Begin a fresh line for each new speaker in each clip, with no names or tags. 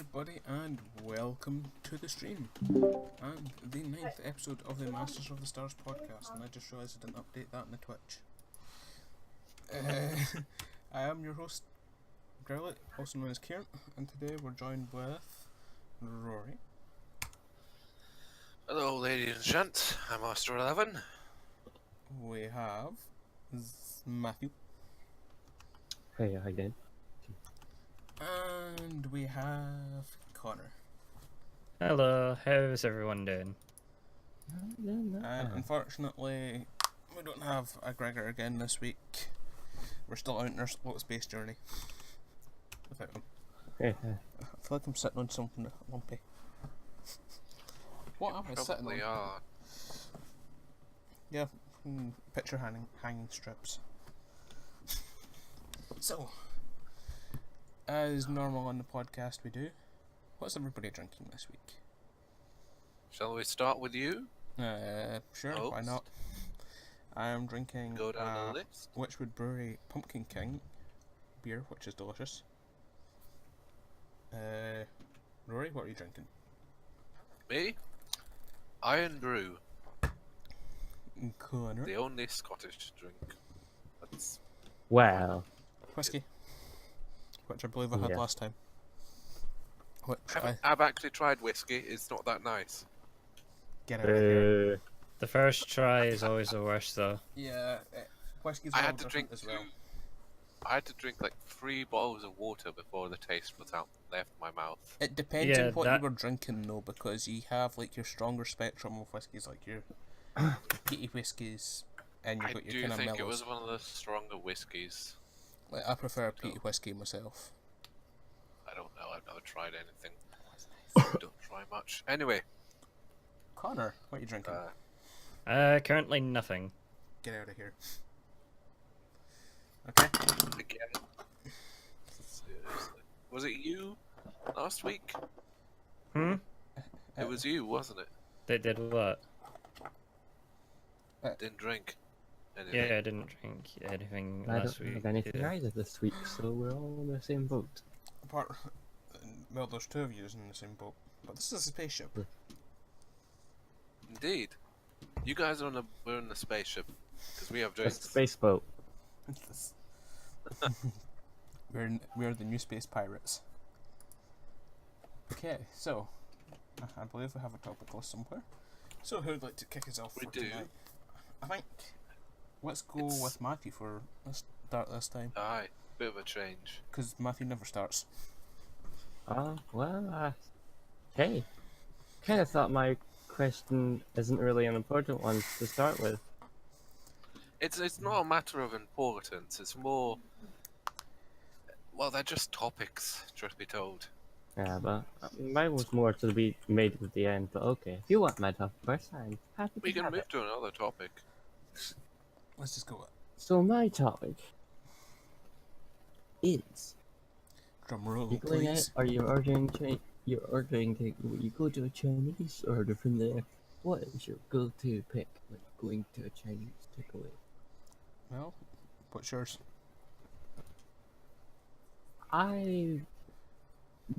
everybody, and welcome to the stream and the 9th episode of the Masters of the Stars podcast. And I just realised I didn't update that on the Twitch. I am your host, Growlit, also known as Kieran, and today we're joined with Rory.
Hello, ladies and gents. I'm Master 11.
We have Matthew.
Hey, how you doing?
And we have Connor.
Hello, how's everyone doing?
And unfortunately, we don't have a Gregor again this week. We're still out on our little space journey without him.
Yeah.
I feel like I'm sitting on something lumpy. What am I sitting
Probably
on?
are.
Yeah, picture hanging strips. So, as normal on the podcast we do, what's everybody drinking this week?
Shall we start with you?
Sure, why
Host?
not? I am drinking
Go down the list.
Witchwood Brewery Pumpkin King beer, which is delicious. Rory, what are you drinking?
Me? Iron Brew,
Connor.
the only Scottish drink. That's
Wow.
Whiskey, which I believe I had
Yeah.
last time. Which I
I've actually tried whiskey. It's not that nice.
get out of here.
The first try is always the worst, though.
Yeah, whiskey's
I
all
had to
different
drink
as well.
I had to drink like 3 bottles of water before the taste was out left my mouth.
It depends
Yeah,
on what
that-
you were drinking though, because you have like your stronger spectrum of whiskies, like your peaty whiskies, and you've
I
got your
do
kind of
think
mellows.
it was one of the stronger whiskies.
Like, I prefer peaty whiskey myself.
I don't know. I've never tried anything. Don't try much. Anyway,
Connor, what are you drinking?
Currently nothing.
Get out of here. Okay.
again. Seriously. Was it you last week? It was you, wasn't it?
They did what?
Didn't drink anything.
Yeah, I didn't drink anything
I
last
don't
week.
have anything
either.
either this week, so we're all in the same boat.
Apart, well, there's two of you in the same boat, but this is a spaceship.
Indeed. You guys are we're in the spaceship because we have
It's a
drinks.
space boat.
we're the new space pirates. Okay, so I believe we have a topic list somewhere. So who would like to kick us off
We
for
do.
tonight? I think let's go
It's-
with Matthew for let's start this time,
Aye, bit of a change.
because Matthew never starts.
Hey. Kind of thought my question isn't really an important one to start with.
It's not a matter of importance. It's more. Well, they're just topics, truth be told.
Yeah, but mine was more to be made at the end, but okay. If you want my topic first, I'm happy
We
to
can
have
move
it.
to another topic.
Let's just go with
So my topic is
drum roll,
you going out,
please.
or you go to a Chinese order from there. What is your go-to pick when going to a Chinese takeaway?
Well, what's yours?
I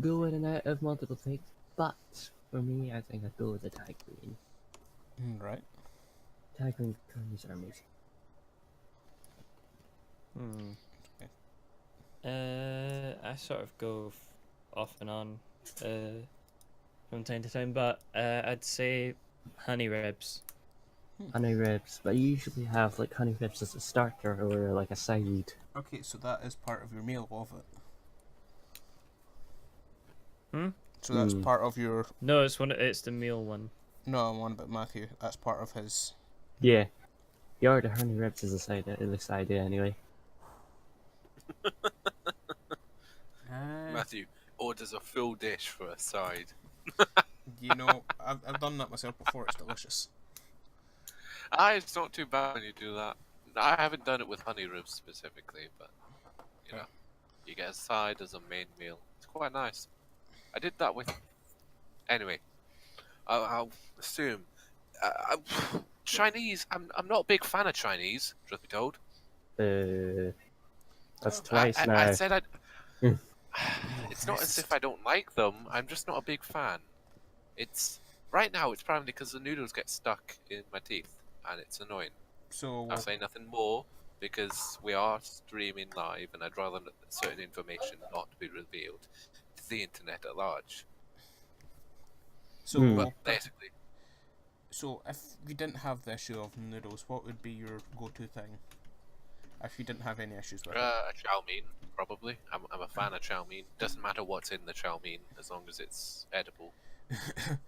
go in and out of multiple things, but for me, I think I'd go with the Thai Queen.
Right.
Thai Queen curries are amazing.
I sort of go off and on from time to time, but I'd say honey ribs.
Honey ribs, but I usually have like honey ribs as a starter or like a side.
Okay, so that is part of your meal of it. So that's
Hmm.
part of your.
No, it's the meal one.
No, I'm on about Matthew. That's part of his.
Yeah, you order honey ribs as a side, anyway.
Matthew orders a full dish for a side.
You know, I've done that myself before. It's delicious.
It's not too bad when you do that. I haven't done it with honey ribs specifically, but you know, you get a side as a main meal. It's quite nice. I did that with. Anyway, I'll assume Chinese. I'm not a big fan of Chinese. Truth be told.
That's twice now.
I said I'd. It's not as if I don't like them. I'm just not a big fan. It's right now. It's probably because the noodles get stuck in my teeth, and it's annoying.
So
I'll say nothing more because we are streaming live, and I'd rather certain information not be revealed to the internet at large.
so
But basically,
so if you didn't have the issue of noodles, what would be your go-to thing? If you didn't have any issues with
chow mein, probably. I'm a fan of chow mein. Doesn't matter what's in the chow mein as long as it's edible.
it.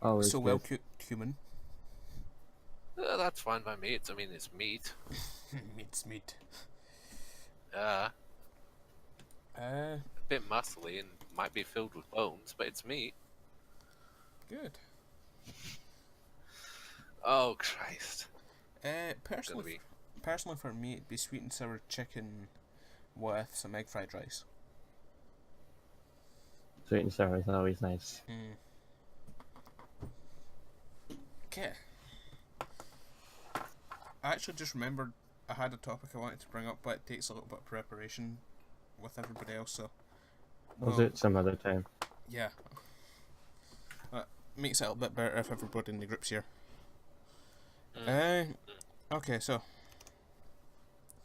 Always
So
good.
well cooked human.
That's fine by me. It's meat.
Meat's meat.
A
Uh,
bit muscly and might be filled with bones, but it's meat.
good.
Oh Christ!
Personally, for me, it'd be sweet and sour chicken with some egg fried rice.
Sweet and sour is always nice.
Okay. I actually just remembered I had a topic I wanted to bring up, but it takes a little bit of preparation with everybody else, so...
We'll do it some other time.
Yeah. Makes it a little bit better if everybody in the group's here. Okay, so...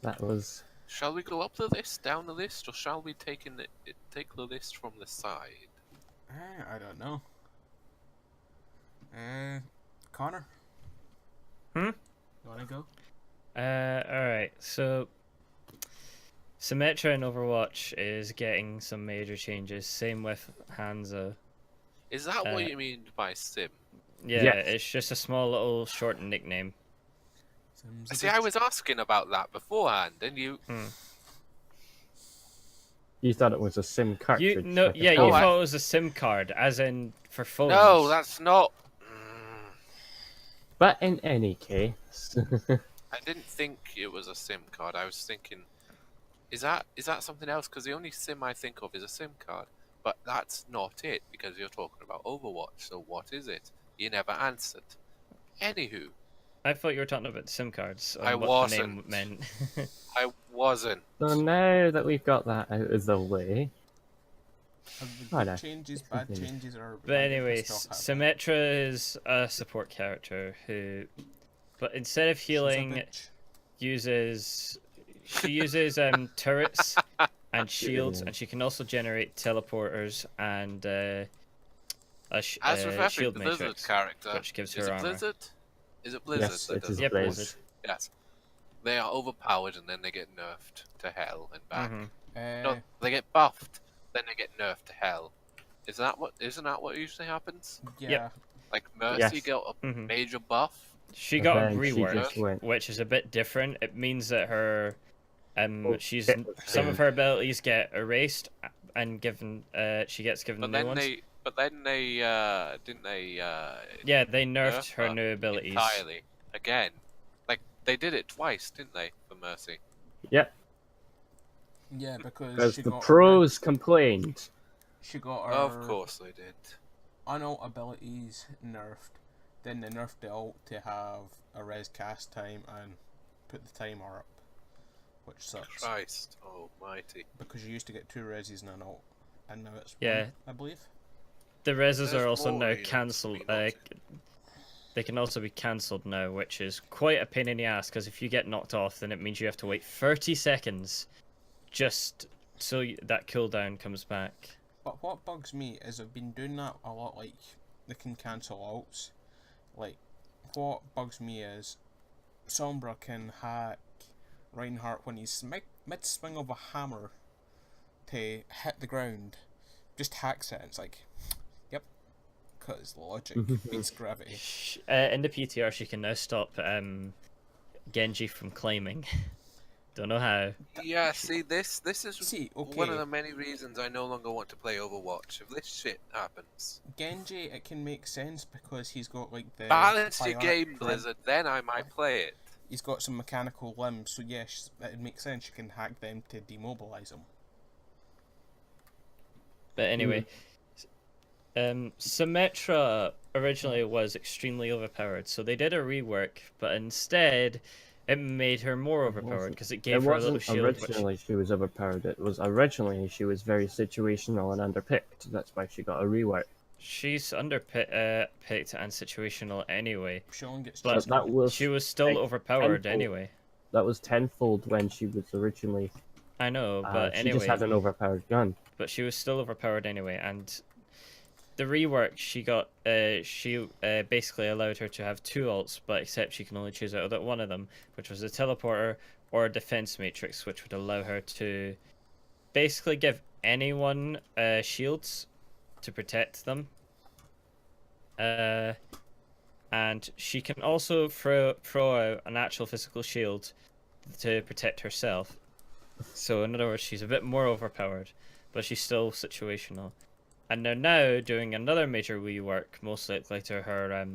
That was...
Shall we go up the list, down the list, or shall we take the list from the side?
I don't know. Connor?
Hmm?
You wanna go?
Alright, so Symmetra in Overwatch is getting some major changes, same with Hanzo.
Is that what you mean by sim?
Yeah,
Yes.
it's just a small little short nickname.
See, I was asking about that beforehand, and you...
You thought it was a SIM cartridge.
You
like a
you
phone.
thought it was a SIM card, as in for phones.
No, that's not...
But in any case...
I didn't think it was a SIM card. I was thinking, is that something else? Because the only SIM I think of is a SIM card. But that's not it, because you're talking about Overwatch. So what is it? You never answered. Anywho.
I thought you were talking about SIM cards.
I
what the name
wasn't.
meant.
I wasn't.
So now that we've got that out of the way...
Have the
no.
changes, bad changes, or...
But anyways, Symmetra is a support character who... But instead of healing, uses... She uses turrets and shields, and she can also generate teleporters and
As with every
shield
Blizzard
matrix,
character,
which gives
is
her
it
armor.
Blizzard? Is it Blizzard?
Yes,
that
it
does
is
Yep,
Blizzard.
Blizzard.
Yes. They are overpowered and then they get nerfed to hell and back. No, they get buffed, then they get nerfed to hell. Isn't that what usually happens?
Yeah.
Like Mercy
Yes.
got a
Mhm.
major buff.
She got a
then she
rework,
just went-
which is a bit different. It means that her she's
shit.
some of her abilities get erased and given she gets given
But
new
then
ones.
they didn't they
Yeah, they nerfed
nerf
her new abilities.
entirely again. Like they did it twice, didn't they, for Mercy?
Yep,
Yeah, because
because
she
the
got
pros complained.
she got her
Of course they did.
unalt abilities nerfed. Then they nerfed the ult to have a res cast time and put the timer up, which sucks.
Christ almighty.
Because you used to get 2 reses and an ult, and now it's
Yeah.
1, I believe.
The reses
There's
are also
more
now
reasons to
cancelled.
be naughty.
They can also be cancelled now, which is quite a pain in the ass. Because if you get knocked off, then it means you have to wait 30 seconds, just so that cooldown comes back.
But what bugs me is I've been doing that a lot, like, they can cancel ults. Like, what bugs me is Sombra can hack Reinhardt when he's mid-swing of a hammer to hit the ground. Just hacks it, and it's like, yep, because logic beats gravity.
In the PTR, she can now stop Genji from claiming. Don't know how.
Yeah, see, this is
See,
one of
okay.
the many reasons I no longer want to play Overwatch. If this shit happens,
Genji, it can make sense because he's got like the
balance your
bionic
game,
limb.
Blizzard. Then I might play it.
He's got some mechanical limbs, so yes, it makes sense. You can hack them to demobilize him.
But anyway, Symmetra originally was extremely overpowered, so they did a rework, but instead It made her more
It
overpowered
wasn't.
because it
It
gave her a little
wasn't
shield. Which,
originally she was overpowered. It was originally she was very situational and underpicked. That's why she got a rework.
she's picked and situational anyway.
Sean gets
But
chased.
that was
She was still overpowered
tenfold.
anyway.
That was tenfold when she was originally.
I know, but
She
anyway.
just had an overpowered gun.
But she was still overpowered anyway, and the rework she got, she basically allowed her to have 2 ults, but except she can only choose out of one of them, which was a teleporter or a defense matrix, which would allow her to basically give anyone shields to protect them. And she can also throw out an actual physical shield to protect herself. So in other words, she's a bit more overpowered, but she's still situational. And they're now doing another major rework, most likely to her,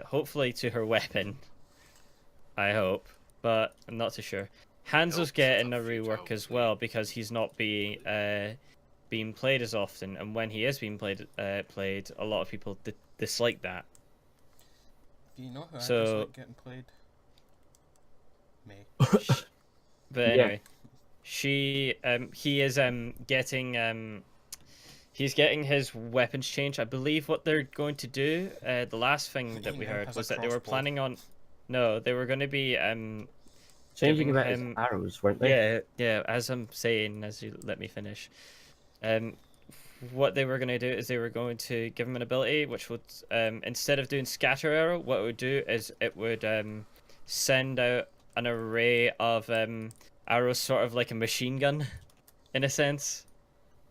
hopefully to her weapon. I hope, but I'm not too sure. Hanzo's
Hope
getting a
so, future
rework as
hopefully.
well because he's not being played as often, and when he is being played, a lot of people dislike that.
Do you know who I
So-
dislike getting played? Me.
But
Yeah.
anyway, he is getting he's getting his weapons changed. I believe what they're going to do. The last thing that we
He now
heard
has a
was that they were
crossbow.
planning on. No, they were going to be
Changing
giving
about his
him-
arrows, weren't they?
yeah. As I'm saying, as you let me finish, what they were going to do is they were going to give him an ability which would instead of doing scatter arrow, what it would do is it would send out an array of arrows, sort of like a machine gun, in a sense.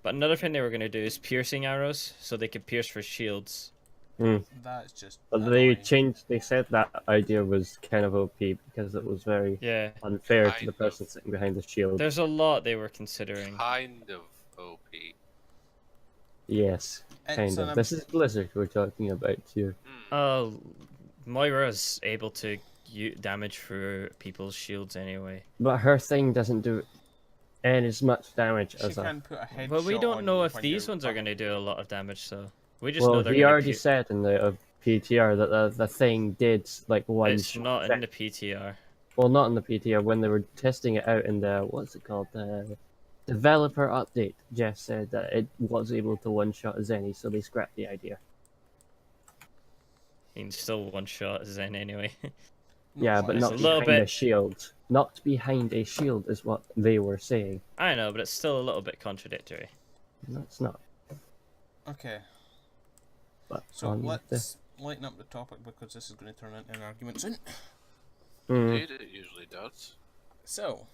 But another thing they were going to do is piercing arrows, so they could pierce for shields.
That's just.
But they
annoying.
changed. They said that idea was kind of OP because it was very
Yeah,
unfair to
Kind
the
of.
person sitting behind the shield.
there's a lot they were considering.
Kind of OP.
Yes,
It's
kind
an
of. This is Blizzard we're talking about here.
Moira's able to damage through people's shields anyway.
But her thing doesn't do as much damage
She
as a.
can put a headshot.
But we don't
on
know
you
if
when
these
you're
ones are going to
fucking-
do a lot of damage, so we just know
Well,
they're
he
going
already
to.
said in the PTR that the thing did like one.
It's not in the PTR.
Well, not in the PTR. When they were testing it out in the what's it called, the developer update, Jeff said that it was able to one-shot Zenny, so they scrapped the idea.
You can still one shot Zen anyway.
Yeah, but
It's
not
a little
behind a
bit-
shield. Not behind a shield is what they were saying.
I know, but it's still a little bit contradictory.
That's not.
Okay,
But
so
on
let's lighten up the topic because this is going to turn into an argument soon.
Indeed, it usually does.
So,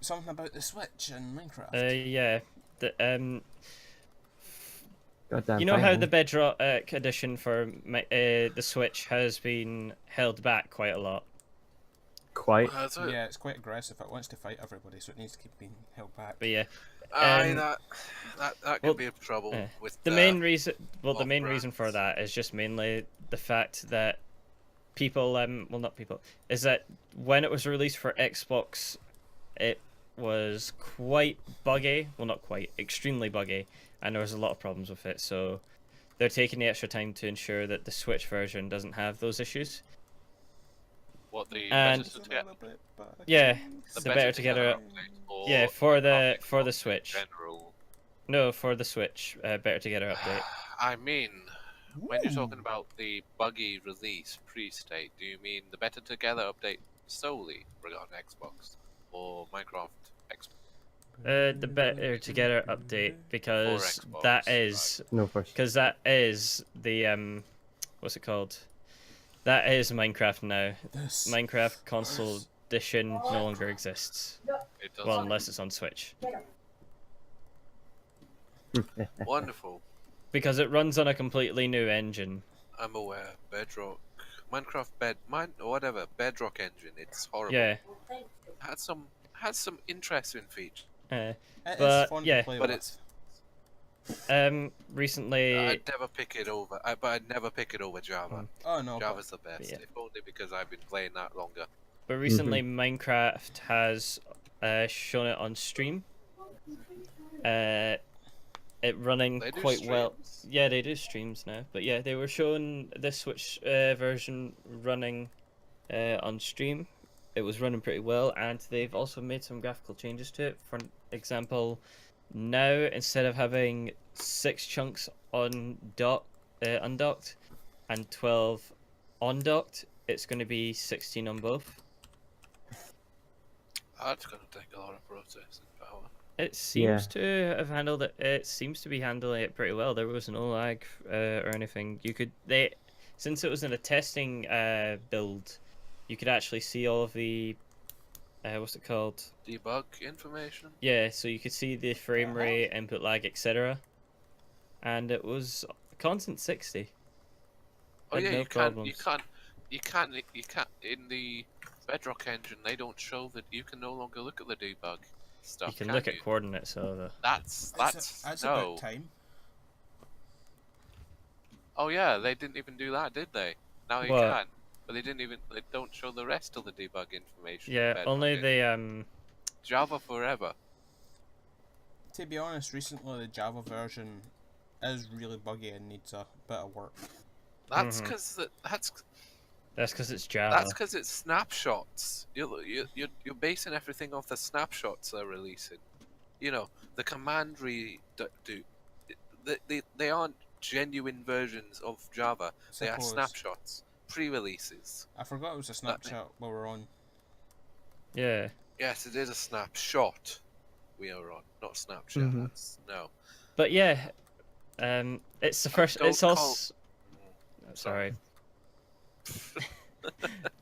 something about the Switch and Minecraft.
Yeah. The
Goddamn
you know how
fine,
the Bedrock edition for the Switch has been held back quite a lot.
quite.
That's it.
Yeah, it's quite aggressive. It wants to fight everybody, so it needs to keep being held back.
But yeah,
Aye,
Um,
that could
well,
be a trouble with
the main reason, the
love
main reason for
brands.
that is just mainly the fact that people, well, not people, is that when it was released for Xbox, it was quite buggy. Well, not quite, extremely buggy, and there was a lot of problems with it. So they're taking the extra time to ensure that the Switch version doesn't have those issues.
What the
And-
better to get,
Yeah,
the
the better together.
update, or
Yeah, for the
update
for the
in
Switch.
general.
No, for the Switch, better together update.
I mean, when you're talking about the buggy release pre-state, do you mean the Better Together update solely regarding Xbox or Minecraft Xbox?
The better together update because
Xbox,
that is
No, first.
because that is the what's it called? That is Minecraft now.
This.
Minecraft console edition no longer exists.
It doesn't.
Well, unless it's on Switch.
Wonderful.
Because it runs on a completely new engine.
I'm aware. Bedrock, Minecraft whatever Bedrock engine. It's horrible.
Yeah.
Had some interesting features.
It is
but,
fun
yeah.
to play
But
with.
it's
Recently
I'd never pick it over. But I'd never pick it over Java.
Oh no, but
Java's the best.
yeah.
If only because I've been playing that longer.
But recently, Minecraft has shown it on stream. It it running
They do
quite well.
streams.
Yeah, they do streams now, but yeah, they were showing the Switch version running on stream. It was running pretty well, and they've also made some graphical changes to it. For example, now instead of having 6 chunks on undocked and 12 on docked, it's going to be 16 on both.
That's gonna take a lot of processing power.
It seems to have handled it. It seems to be handling it pretty well. There was no lag or anything. Since it was in a testing build, you could actually see all of the what's it called?
Debug information.
Yeah, so you could see the frame rate, input lag, etc. And it was constant 60.
Oh
Had
yeah,
no
you
problems.
can't in the Bedrock engine. They don't show that you can no longer look at the debug stuff.
You can look at coordinates, so
That's
That's
no.
about time.
Oh yeah, they didn't even do that, did they? Now you
What?
can. But they don't show the rest of the debug information. in
yeah,
Bedrock
only
engine.
the
Java forever.
To be honest, recently the Java version is really buggy and needs a bit of work.
That's
Mhm.
because
that's because it's Java.
that's because it's snapshots. You're basing everything off the snapshots they're releasing. You know, the command they aren't genuine versions of Java. They are
Suppose.
snapshots, pre-releases.
I forgot it was a Snapchat while we're on.
Yeah.
Yes, it is a snapshot we are on, not Snapchat.
Mhm.
That's, no.
But yeah, it's the first.
don't
It's
call-
also. Sorry.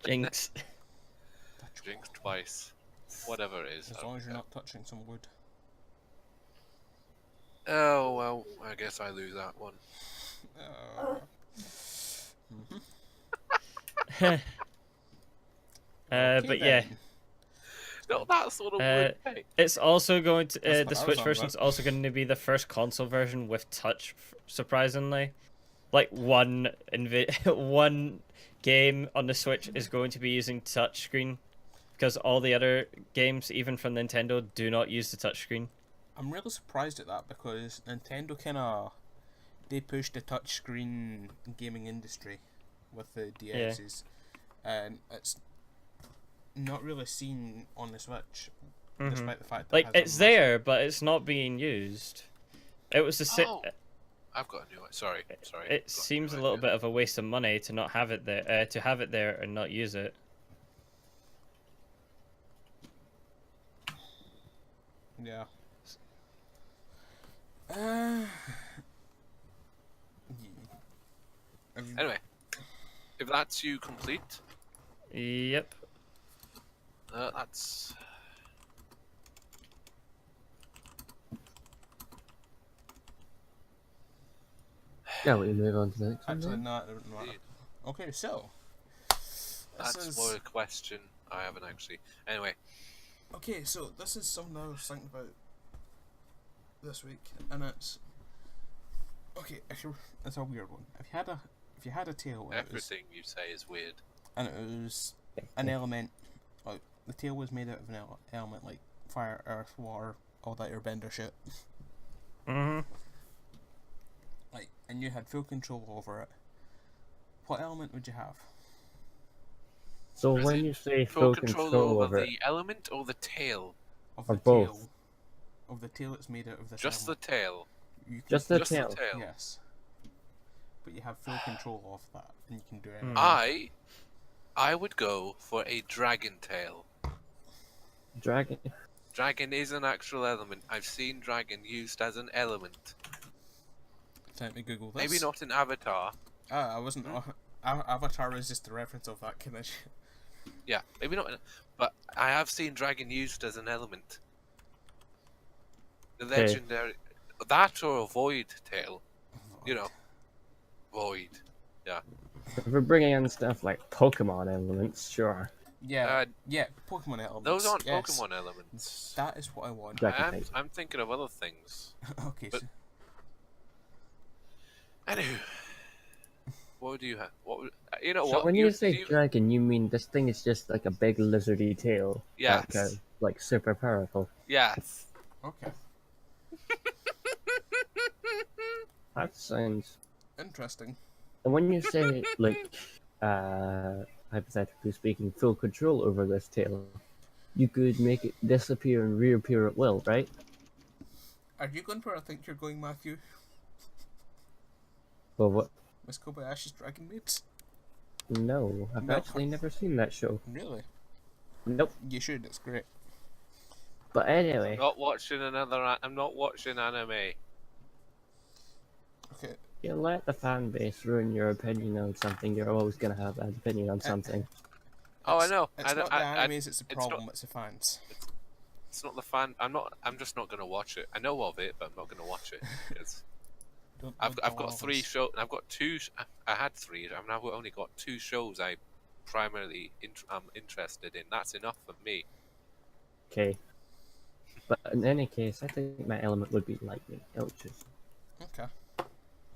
Jinx.
Jinx twice. Whatever it is.
As
I
long
don't
as you're
care.
not touching some wood.
Oh well, I guess I lose that one.
Mhm. Okay
But yeah,
then.
No, that sort of
Uh,
would pay.
it's also going to
That's what
the
I was
Switch
on
version is also going to be the first console version with touch. Surprisingly, like one one game on the Switch is going to be using touchscreen, because all the other games, even from Nintendo, do not use the touchscreen.
I'm really surprised at that because Nintendo they pushed the touchscreen gaming industry with the DSs, and it's not really seen on the Switch, despite the fact that
Like
it has a
it's there, but it's not being used. It was the
Oh, I've got a new one. Sorry.
It seems a little bit of a waste of money to not have it there, to have it there and not use it.
Yeah. Yeah. Have you-
Anyway, if that's you complete,
Yep.
that's.
Yeah, we move on to the next one.
Actually,
then.
no, it doesn't matter.
Indeed.
Okay, so. This
That's
is...
more a question. I haven't actually. Anyway,
Okay, so this is something I was thinking about this week, and it's okay. It's a weird one. If you had a tail, and
everything you say is weird.
it was an element, like the tail was made out of an element like fire, earth, water, all that airbender shit.
Mhm.
Like, and you had full control over it. What element would you have?
So
Is
when
it
you say
Full
full
control over
it,
the element or the tail?
Of
Or
the
both.
tail. Of the tail that's made out of this
Just the
element.
tail.
You can
just the
Just
tail.
the tail.
Yes. But you have full control of that, and you can do
Hmm.
anything.
I would go for a dragon tail.
Dragon.
Dragon is an actual element. I've seen dragon used as an element.
Let me Google this.
Maybe not in Avatar.
I wasn't. Avatar was just a reference of that kind of shit.
Yeah, maybe not. But I have seen dragon used as an element. The
Okay.
legendary. That or a void tail. You know. Void.
If we're bringing in stuff like Pokemon elements, sure.
Yeah, yeah, Pokemon elements.
Those aren't
yes.
Pokemon elements.
That is what I want.
Dragon type.
I'm thinking of other things.
Okay,
But-
so
Anywho. What do you have? What would, you know
So
what?
when you say
you-
dragon, you mean this thing is just like a big lizardy tail?
Yes.
That like super powerful.
Yes.
okay.
That sounds.
Interesting.
And when you say like, hypothetically speaking, full control over this tail, you could make it disappear and reappear at will, right?
Are you going where I think you're going, Matthew?
Well, what?
Miss Kobayashi's Dragon Maids?
No, I've
No.
actually never seen that show.
Really?
Nope.
You should, it's great.
But anyway,
Not watching I'm not watching anime.
Okay.
you let the fan base ruin your opinion on something. You're always gonna have an opinion on something.
Oh, I
It's-
know.
It's
I,
not
I,
the
I,
animes, it's the
it's not-
problem, it's the fans.
It's not the fan. I'm just not gonna watch it. I know of it, but I'm not gonna watch it. I've got 3 shows. I've got 2. I had 3. I've now only got 2 shows I primarily am interested in. That's enough for me.
Okay. But in any case, I think my element would be lightning, electricity.
Okay.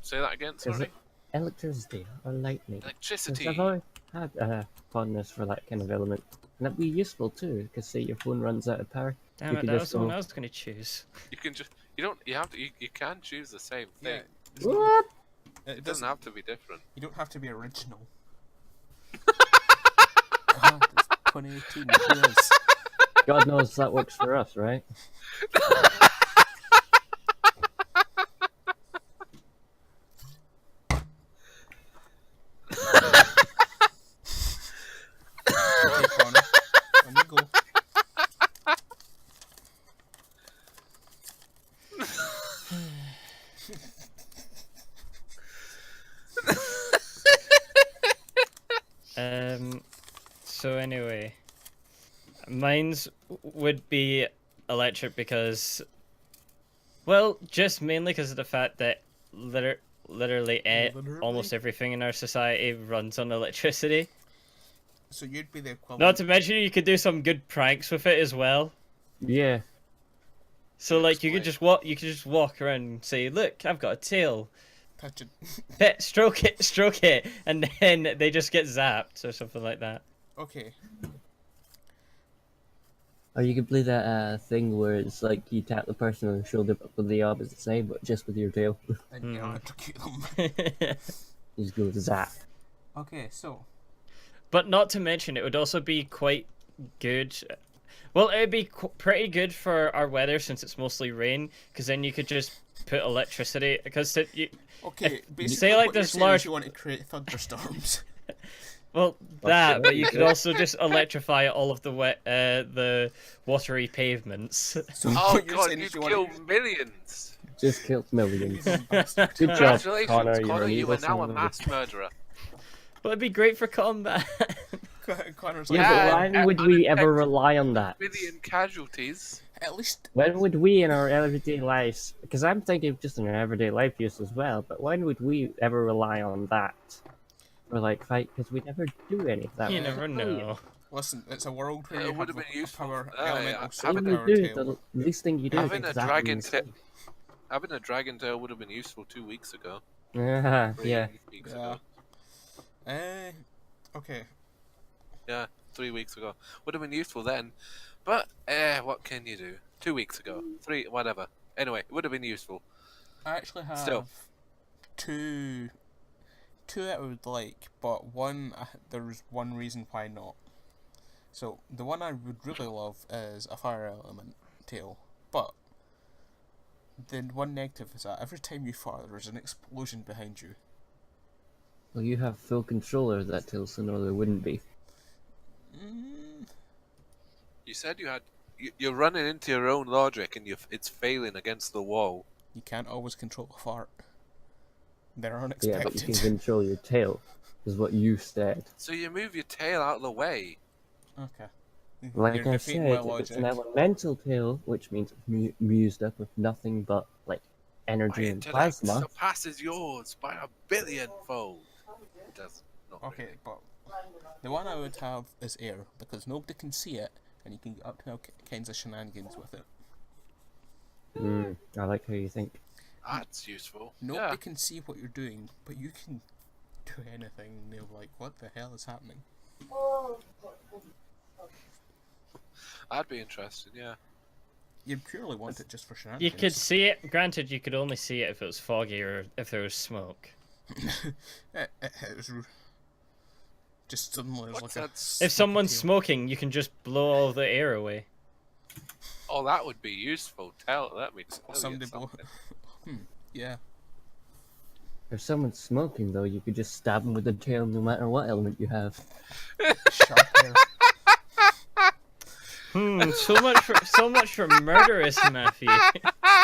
Say that again.
Is
Sorry.
it electricity or lightning? 'Cause
Electricity.
I've always had a fondness for that kind of element. And that'd be useful too, because say your phone runs out of power.
Damn
You
it,
could
that was
just
the one
go-
I was going to choose.
You can just. You don't. You have to. You can choose the same
Yeah.
thing.
it's not-
What?
It
It doesn't
doesn't
have to be different.
You don't have to be original. God, it's 2018. Who is?
God knows that works for us, right?
Okay, Connor. On you go.
So anyway, mine's would be electric because, well, just mainly because of the fact that literally almost everything in our society runs on electricity.
So you'd be the equivalent.
Not to mention you could do some good pranks with it as well.
Yeah.
So like you could
Explain.
just walk around and say, "Look, I've got a tail.
Touch it.
Pet, stroke it," and then they just get zapped or something like that.
Okay.
Or you could play that thing where it's like you tap the person on the shoulder but with the opposite side, but just with your tail.
And you
Mhm.
electrocute them.
You just go zap.
Okay, so.
But not to mention, it would also be quite good. Well, it would be pretty good for our weather since it's mostly rain, because then you could just put electricity. Because you,
Okay, basically
say, like,
what you're
this
saying is
large-
you want to create thunderstorms.
well,
Oh,
that,
shit.
but you could also just electrify all of the watery pavements.
So
Oh
what you're
god,
saying
you'd
is you want
kill
to...
millions.
Just killed millions.
Bastard.
Good job,
Congratulations,
Connor.
Connor.
You're
You are now a
listening.
mass murderer.
But it'd be great for combat.
Connor's
Yeah,
like,
but
Yeah,
why would we ever rely on that?
Million casualties.
at least
When would we in our everyday lives, because I'm thinking of just in our everyday life use as well, but when would we ever rely on that? Or like fight, because we never do any of that.
You
way.
never know.
listen. It's a world where
It
you
would
have
have been
a
useful.
power
Yeah,
elemental
yeah.
When you
superpower
do,
tail.
the least thing you do
Having
is
a
exactly
dragon
the
tail.
same.
Having a dragon tail would have been useful 2 weeks ago.
Yeah,
3
yeah.
weeks
Yeah.
ago.
Okay.
Yeah, 3 weeks ago. Would have been useful then. But, what can you do? 2 weeks ago. 3, whatever. Anyway, it would have been useful.
I actually have
Still.
two that I would like, but one there's one reason why not. So the one I would really love is a fire element tail, but the one negative is that every time you fire, there's an explosion behind you.
Well, you have full control over that tail, so no, there wouldn't be.
You said you had... You're running into your own logic and it's failing against the wall.
You can't always control a fart. They're
Yeah,
unexpected.
but you can control your tail, is what you said.
So you move your tail out of the way.
Okay.
Like
You're
I
defeating
said,
my
it's an
logic.
elemental tail, which means it's used up with nothing but, like,
My
energy and
intellect
plasma.
surpasses yours by a billion-fold. It does not
Okay,
really.
but the one I would have is air, because nobody can see it, and you can get up to all kinds of shenanigans with it.
I like how you think.
That's useful.
Nobody
Yeah.
can see what you're doing, but you can do anything, and they're like, what the hell is happening?
I'd be interested, yeah.
You purely want it just for shenanigans.
You could see it. Granted, you could only see it if it was foggy or if there was smoke.
it was just suddenly there's
What's
like a.
that?
If someone's smoking, you can just blow all the air away.
Oh, that would be useful. Let me tell
Somebody
you
blow.
something.
Yeah.
If someone's smoking, though, you could just stab them with the tail no matter what element you have.
Sharp hair.
So much for murderous Matthew.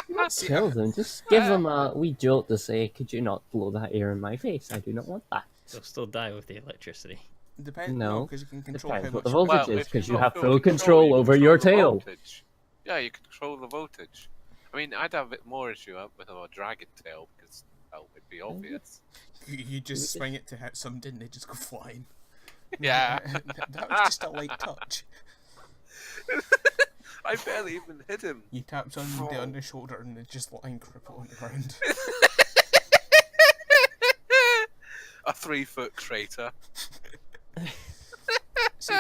Not kill them, just give them a wee jolt to say, could you not blow that air in my face? I do not want that.
They'll still die with the electricity.
Depends.
No,
No, because you can control how
Depends what
much.
the voltage
Well,
is,
if
because
you've
you
got
have full
you
control over
control
your
the
tail.
voltage. Yeah, you can control the voltage. I mean, I'd have a bit more issue with a dragon tail because it'd be obvious.
You just swing it to hit somebody and they just go flying.
Yeah.
That was just a light touch.
I barely even hit him.
You tap somebody
Oh.
on the shoulder and they just lying crippled on the ground.
A 3-foot crater.
See,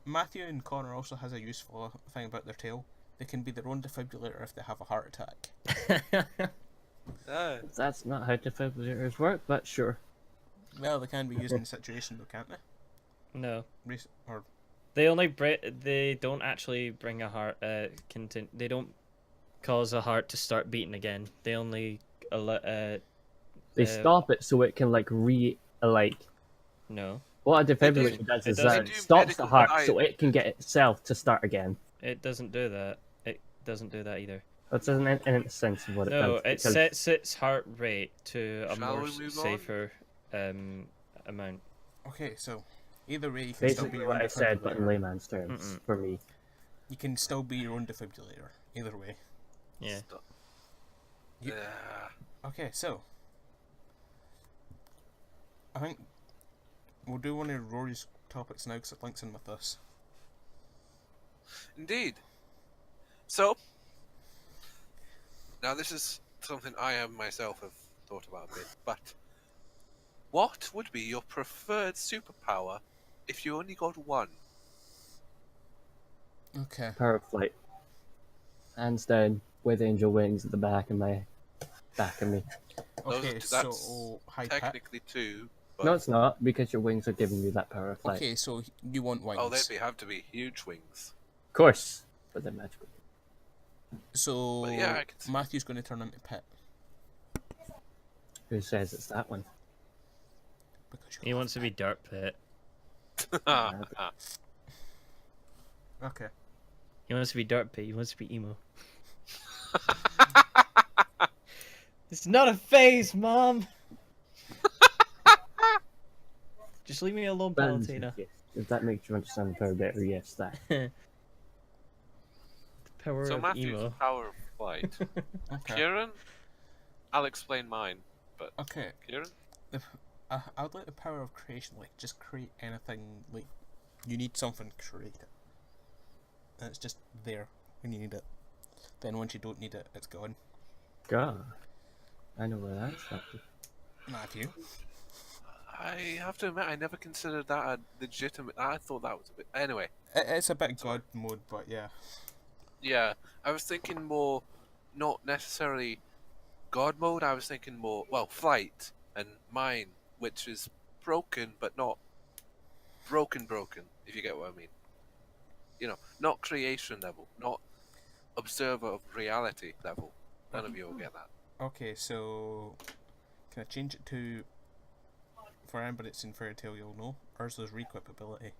Matthew and Connor also has a useful thing about their tail. They can be their own defibrillator if they have a heart attack.
Ah.
That's not how defibrillators work, but sure.
Well, they can be used in a situation though, can't they?
No,
Or
they don't actually bring a heart. They don't cause a heart to start beating again. They only
They stop it so it can
no.
what a defibrillator
doesn't-
does
it
is
doesn't
that it
do
stops the
medical
heart so
science.
it can get itself to start again.
It doesn't do that. It doesn't do that either.
That's in a sense of what it
No,
does.
it
because
sets its heart rate to a
Shall
more
we move on?
safer amount.
okay, so either way, you can still be
basically
your
what
own
I said, but in
defibrillator.
layman's terms, for me.
You can still be your own defibrillator. Either way.
Yeah.
You-
Yeah.
Okay, so I think we'll do one of Rory's topics now because it links in with this.
Indeed. So, now this is something I have myself have thought about a bit, but what would be your preferred superpower if you only got one?
Okay.
Power of flight. Hands down, with angel wings at the back of me.
Okay,
That's
so high tech.
Technically two, but
No, it's not, because your wings are giving you that power of flight.
Okay, so you want wings.
oh, they'd have to be huge wings.
Of course, but they're magical.
So
But yeah, I can see-
Matthew's going to turn into Pit
Who says it's that one?
because
He wants to be Dirt Pit.
Okay.
He wants to be Dirt Pit. He wants to be emo. It's not a phase, Mom. Just leave me alone, Palutena.
Yes. If that makes you understand the power better, yes, that.
The power
So
of
Matthew's
emo.
power of flight.
Okay.
Kieran, I'll explain mine, but
Okay.
Kieran,
I'd like the power of creation. Like, just create anything. Like, you need something, create it. And it's just there when you need it. Then once you don't need it, it's gone.
God. I know where that's at.
Matthew.
I have to admit I never considered that a legitimate. I thought that was a bit. Anyway,
It's a bit God mode, but yeah.
yeah, I was thinking more, not necessarily God mode. I was thinking more, well, flight and mine, which is broken but not broken. If you get what I mean. You know, not creation level, not observer of reality level. None of you will get that.
Okay, so can I change it to? For anybody that's in Fairy Tail, you'll know Ursula's requip ability.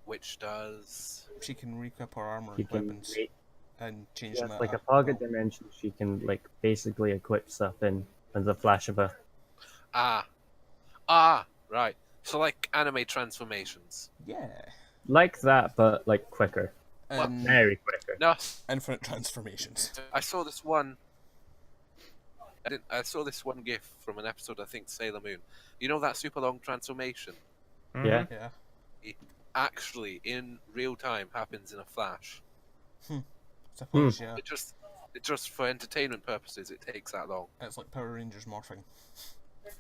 Which does.
She can requip her armor
She
and
can
weapons
make,
and change
yeah,
them.
like a
at
pocket
will.
dimension, she can like basically equip stuff in with the flash of a.
Right. So like anime transformations.
Yeah.
Like that, but like quicker.
And
Very quicker.
No,
infinite transformations.
I saw this one. I saw this one GIF from an episode. I think Sailor Moon. You know that super long transformation
Yeah.
Yeah.
actually in real time happens in a flash.
Suppose yeah.
It just for entertainment purposes it takes that long.
It's like Power Rangers morphing.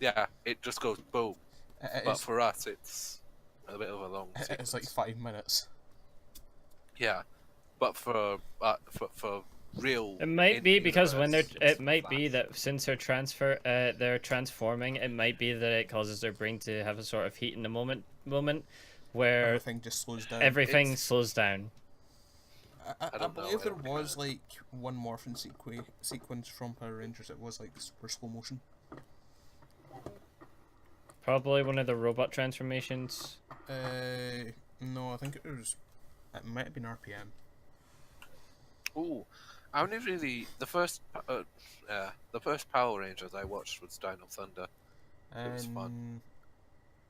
Yeah, it just goes boom. But
It's,
for us, it's a bit of a long.
it's like
sequence.
5 minutes.
Yeah, but for real.
It might be because when
in-universe
it might be
Flash.
that since they're transforming, it might be that it causes their brain to have a sort of heat in the moment where
Everything just slows down.
everything
It's-
slows down.
I
don't know,
believe
I
there
don't
was
know.
like one morphin sequence from Power Rangers. It was like super slow motion.
Probably one of the robot transformations.
No, I think it was. It might have been RPM.
Ooh, I only really the first Power Rangers I watched was Dino Thunder. It was fun.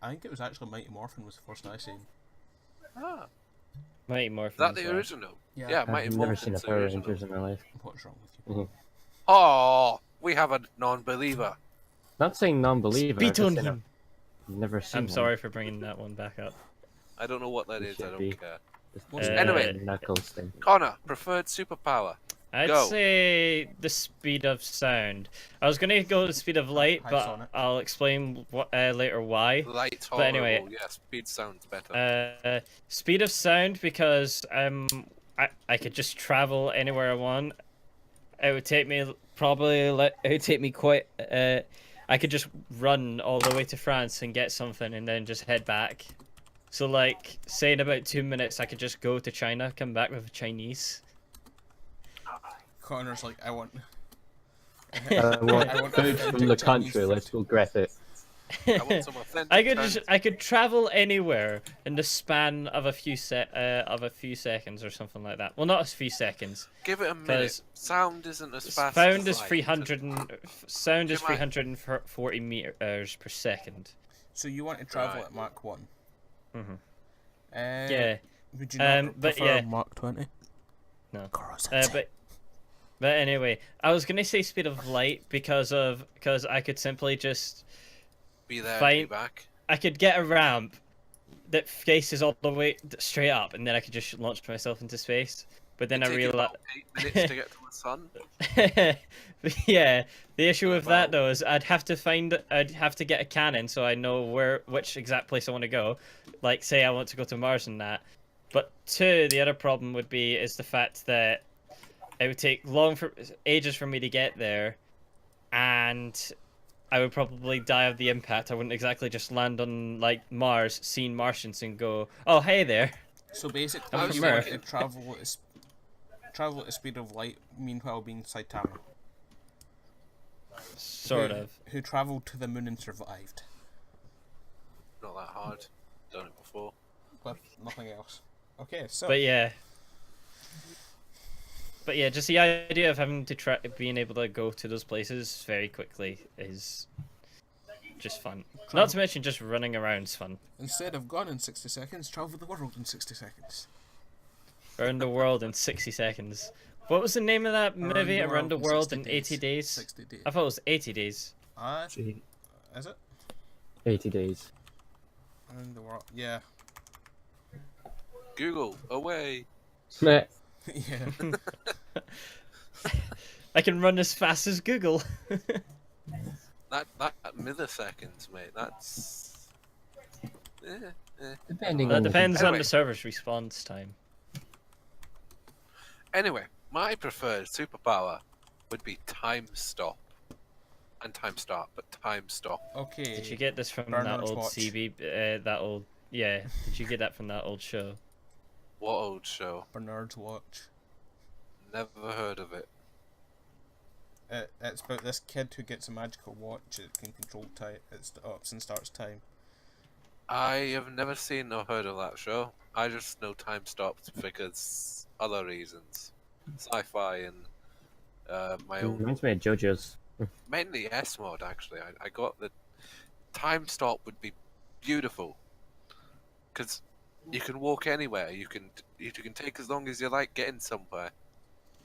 I think it was actually Mighty Morphin was the first I seen.
Ah,
Mighty Morphin.
is that
as
the
well.
original?
Yeah.
Yeah,
I've
Mighty
never seen a
Morphin's the
Power
original.
Rangers in my life.
What's wrong with you?
Oh, we have a non-believer.
Not saying non-believer.
Spit
I've just
on
seen
him.
I've never seen
I'm
one.
sorry for bringing that one back up.
I don't know what that
It
is.
should
I don't
be.
care.
What's
Anyway.
Knuckles thing.
Connor, preferred superpower.
I'd
Go.
say the speed of sound. I was gonna go the speed of light,
Hi,
but
Sonic.
I'll explain later why.
Light,
But anyway,
horrible. Yeah, speed sounds better.
Speed of sound because I could just travel anywhere I want. It would take me it would take me quite. I could just run all the way to France and get something, and then just head back. So like, say in about 2 minutes, I could just go to China, come back with a Chinese.
Connor's like, I want.
I want
I want
food
authentic
from the
Chinese
country.
food.
Let's go grab it.
I want some authentic
I could travel anywhere in the span of a few seconds or something like that. Well, not a few seconds.
Give it a minute.
'Cause
Sound isn't as fast.
Sound
as
is
light.
300 sound is
Come on.
340 meters per second.
So you want to travel
Right.
at Mach 1?
Mhm.
Uh,
Yeah.
Would you not
but
prefer
yeah.
Mach 20?
No.
Coruscant.
But anyway, I was gonna say speed of light because I could simply just
Be there,
Fine.
be back.
I could get a ramp that faces all the way straight up, and then I could just launch myself into space. But then I
Take you
realized,
about 8 minutes to get to the sun.
yeah, the issue with that
About-
though is I'd have to get a cannon so I know which exact place I want to go. Like say I want to go to Mars and that. But two, the other problem would be is the fact that it would take ages for me to get there, and I would probably die of the impact. I wouldn't exactly just land on like Mars, seeing Martians, and go, "Oh, hey there."
So basically,
I'm
you
from
want
Earth.
to travel at the speed of light, meanwhile being Saitama,
Sort
who,
of.
who travelled to the moon and survived
Not that hard. Done it before.
with nothing else. Okay, so
But yeah. But yeah, just the idea of having to being able to go to those places very quickly is just fun. Not to mention just running around's fun.
instead of gone in 60 seconds, travel the world in 60 seconds.
Around the world in 60 seconds. What was the name of that movie? Around the World in
60
80 days?
60 days.
I thought it was 80 days.
Gee,
Is it?
80 days.
Around the world. Yeah.
Google, away.
Meh.
Yeah.
I can run as fast as Google.
That milliseconds, mate. That's.
Depending
That
on the
depends on
Anyway.
the server's response time.
Anyway, my preferred superpower would be time stop. And time start, but time stop.
Okay.
Did you get this from
Bernard's
that old
watch.
that old, yeah, did you get that from that old show?
What old show?
Bernard's watch.
Never heard of it.
It's about this kid who gets a magical watch that can control time. It stops and starts time.
I have never seen or heard of that show. I just know time stopped because other reasons. Sci-fi and my
It
own.
reminds me of JoJo's.
Mainly S-Mod, actually. I got the time stop would be beautiful. Because you can walk anywhere. You can take as long as you like getting somewhere.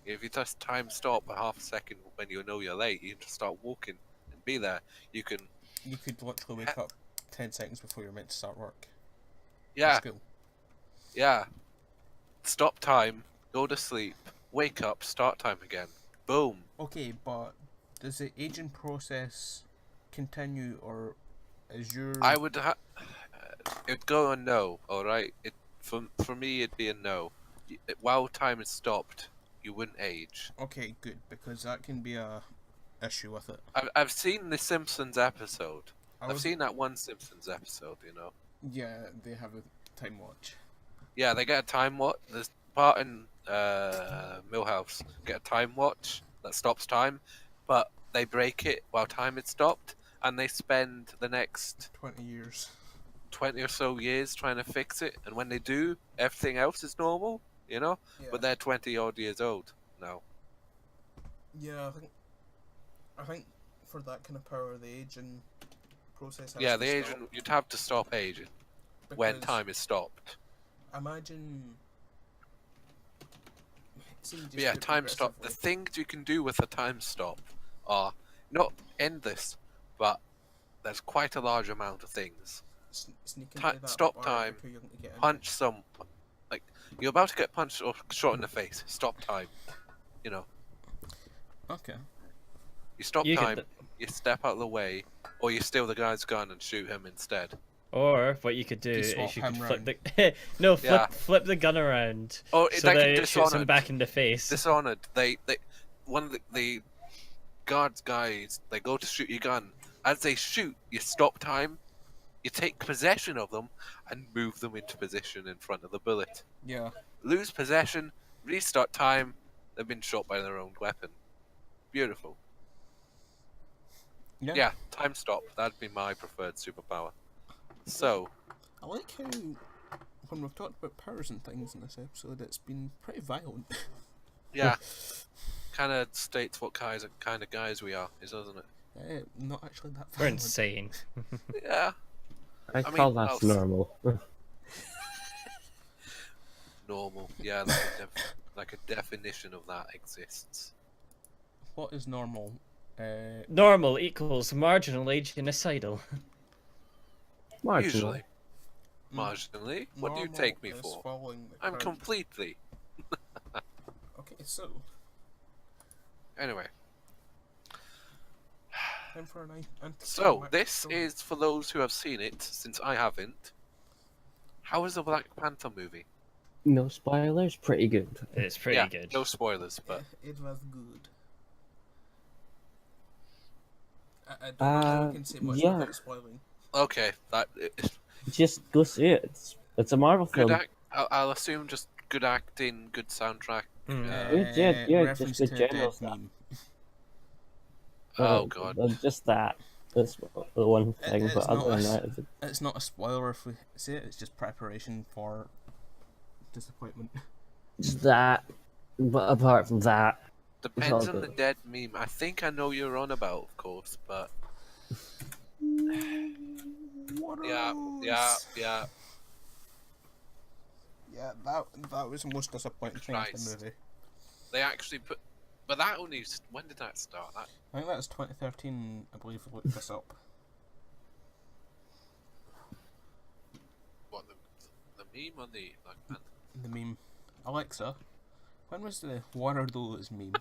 If you just time stop a half a second when you know you're late, you can just start walking and be there. You can,
You could literally wake up 10 seconds before you're meant to start work. or
yeah,
School.
yeah. Stop time, go to sleep, wake up, start time again. Boom.
Okay, but does the aging process continue, or is your...
I would it'd go a no, alright? For me, it'd be a no. while time is stopped, you wouldn't age.
Okay, good, because that can be a issue with it.
I've seen the Simpsons episode.
I
I've
was-
seen that one Simpsons episode. You know.
Yeah, they have a time watch.
Yeah, they get a time watch. There's part in Millhouse get a time watch that stops time, but they break it while time is stopped, and they spend the next
20 years.
20 or so years trying to fix it. And when they do, everything else is normal. You know,
Yeah.
but they're 20 odd years old now.
Yeah, I think for that kind of power, the aging process. Has
Yeah,
to
the
stop,
aging you'd have to stop aging when
because
time is stopped.
Imagine. See, just
But yeah,
put
time stop. The
progressively.
things you can do with a time stop are not endless, but there's quite a large amount of things.
Sneak
Ti-
into that
stop
bar
time,
before you're going to get in.
Punch some, like you're about to get punched or shot in the face. Stop time. You know,
Okay.
you stop
You
time.
could-
You step out of the way, or you steal the guy's gun and shoot him instead.
Or what you could do
You
is
swap
you could
him
flip the no
Yeah.
flip the gun around
Oh,
so
they
that
can
it shoots him
Dishonored.
back in the face.
Dishonored. They one of the guards guys. They go to shoot your gun. As they shoot, you stop time. You take possession of them and move them into position in front of the bullet.
Yeah.
Lose possession, restart time. They've been shot by their own weapon. Beautiful.
Yeah.
Yeah, time stop. That'd be my preferred superpower. So,
I like how when we've talked about powers and things in this episode, it's been pretty violent.
yeah, kind of states what kind of guys we are, doesn't it?
Not actually that
We're
violent.
insane.
Yeah,
I
mean,
call that
well,
normal.
normal. Yeah, like a definition of that exists.
What is normal?
Normal equals marginally genocidal.
Marginal.
Usually, marginally. What do you
normal
take me
is
for?
following the
I'm
crowd.
completely.
Okay, so
Anyway,
time for an
so this is for those who have seen it, since I haven't. How is the Black Panther movie?
No spoilers, pretty good.
It's pretty
yeah,
good.
no spoilers, but
It was good. I don't know how we can say much
yeah.
without spoiling.
okay. That
Just go see it. It's a Marvel
good.
film.
I'll assume just good acting, good soundtrack.
Hmm.
Good, yeah,
reference
just good
to a
general
dead
stuff.
meme.
Oh god.
Just that. That's the one thing,
it's
but
not
other than
a-
that, it's
It's not a spoiler if we say it. It's just preparation for disappointment.
just that. But apart from that,
Depends
all
on the
good.
dead meme. I think I know you're on about, of course, but
What
yeah,
yeah. That was the most disappointing thing in the
Christ.
movie.
They actually put. But that only. When did that start? That
I think that was 2013. I believe I looked this up.
what the meme on the Black Panther?
The meme. Alexa, when was the "What are those" meme?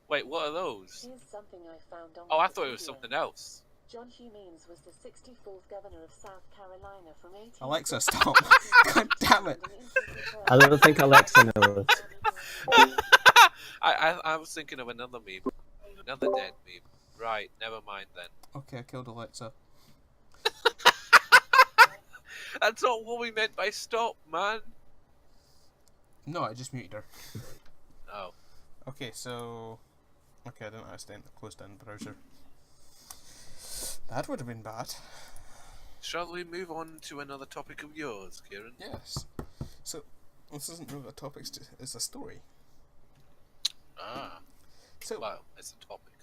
Wait, what are those?
Here's something I found on
Oh, I thought it was
Wikipedia.
something else.
John Hugh Means was the 64th governor of South Carolina from 18...
Alexa, stop! God damn it!
I don't think Alexa knows.
I was thinking of another meme, another dead meme. Right, never mind then.
Okay, I killed Alexa.
That's not what we meant by stop, man.
No, I just muted her.
Oh,
Okay, so... Okay, I didn't accidentally close down the browser. That would have been bad.
shall we move on to another topic of yours, Kieran?
Yes. So, this isn't really a topic, it's a story.
Ah,
So,
well, it's a topic.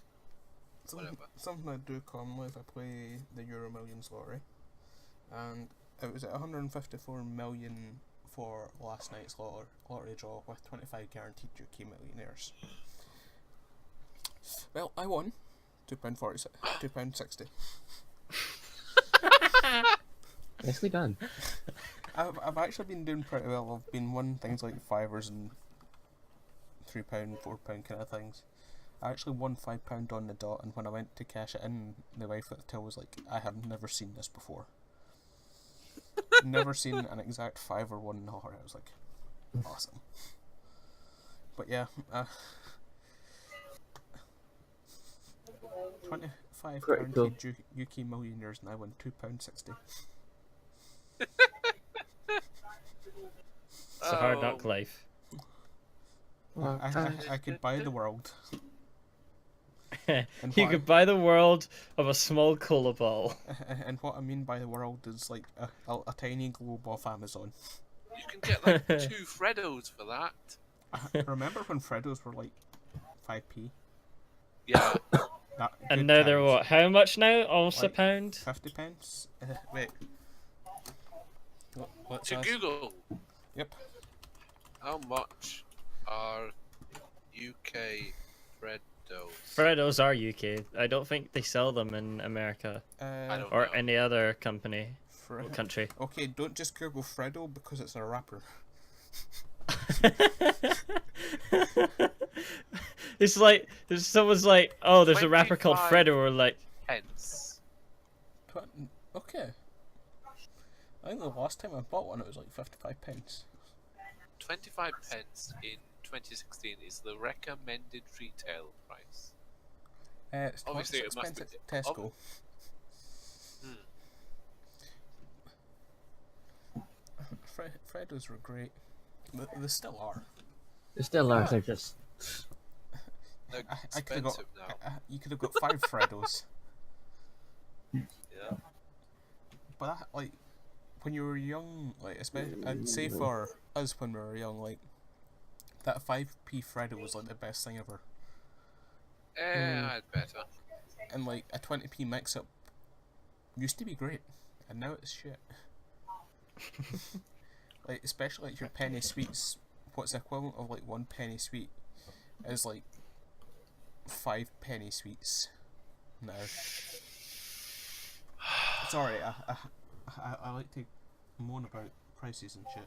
something,
whatever.
something I do commonly if I play the Euro Millions lottery. And it was at 154 million for last night's lottery draw with 25 guaranteed UK millionaires. Well, I won £2.40, £2.60.
Nicely done.
I've actually been doing pretty well. I've been won things like fivers and £3, £4 kind of things. I actually won £5 on the dot, and when I went to cash it in, the wife at the till was like, "I have never seen this before. Never seen an exact fiver won in the lottery." I was like, Awesome. But yeah, 25
Pretty cool.
guaranteed UK millionaires now win £2.60.
It's a hard knock life.
I could buy the world.
You
what
could buy the world of a small cola ball.
And what I mean by the world is like a tiny globe off Amazon.
You can get like 2 Freddos for that.
Remember when Freddos were like 5p?
Yeah.
And
Good
now they're
times.
what? How much now? Almost
Like
a pound?
50 pence? Wait. What's
To
us?
Google,
Yep.
how much are UK Freddos?
Freddos are UK. I don't think they sell them in America
I don't
or
know.
any other company
Fre-
country.
Okay, don't just Google Freddo because it's a rapper.
It's like someone's like, oh, there's a rapper called
25.
Fredo. We're like,
Pence.
Okay. I think the last time I bought one it was like 55 pence.
25 pence in 2016 is the recommended retail price.
It's
Obviously,
26
it must
pence
be-
at Tesco. Freddos were great. They still are.
They still are. They're just.
They're
I could have got.
expensive now.
You could have got 5 Freddos.
Yeah.
But that, like, when you were young, like, especially, I'd say for us when we were young, like, that 5p Freddo was like the best thing ever.
I'd better.
And like a 20p mix-up used to be great, and now it's shit. Like, especially like your penny sweets, what's the equivalent of like 1 penny sweet is like 5 penny sweets now. Sorry, I like to moan about prices and shit.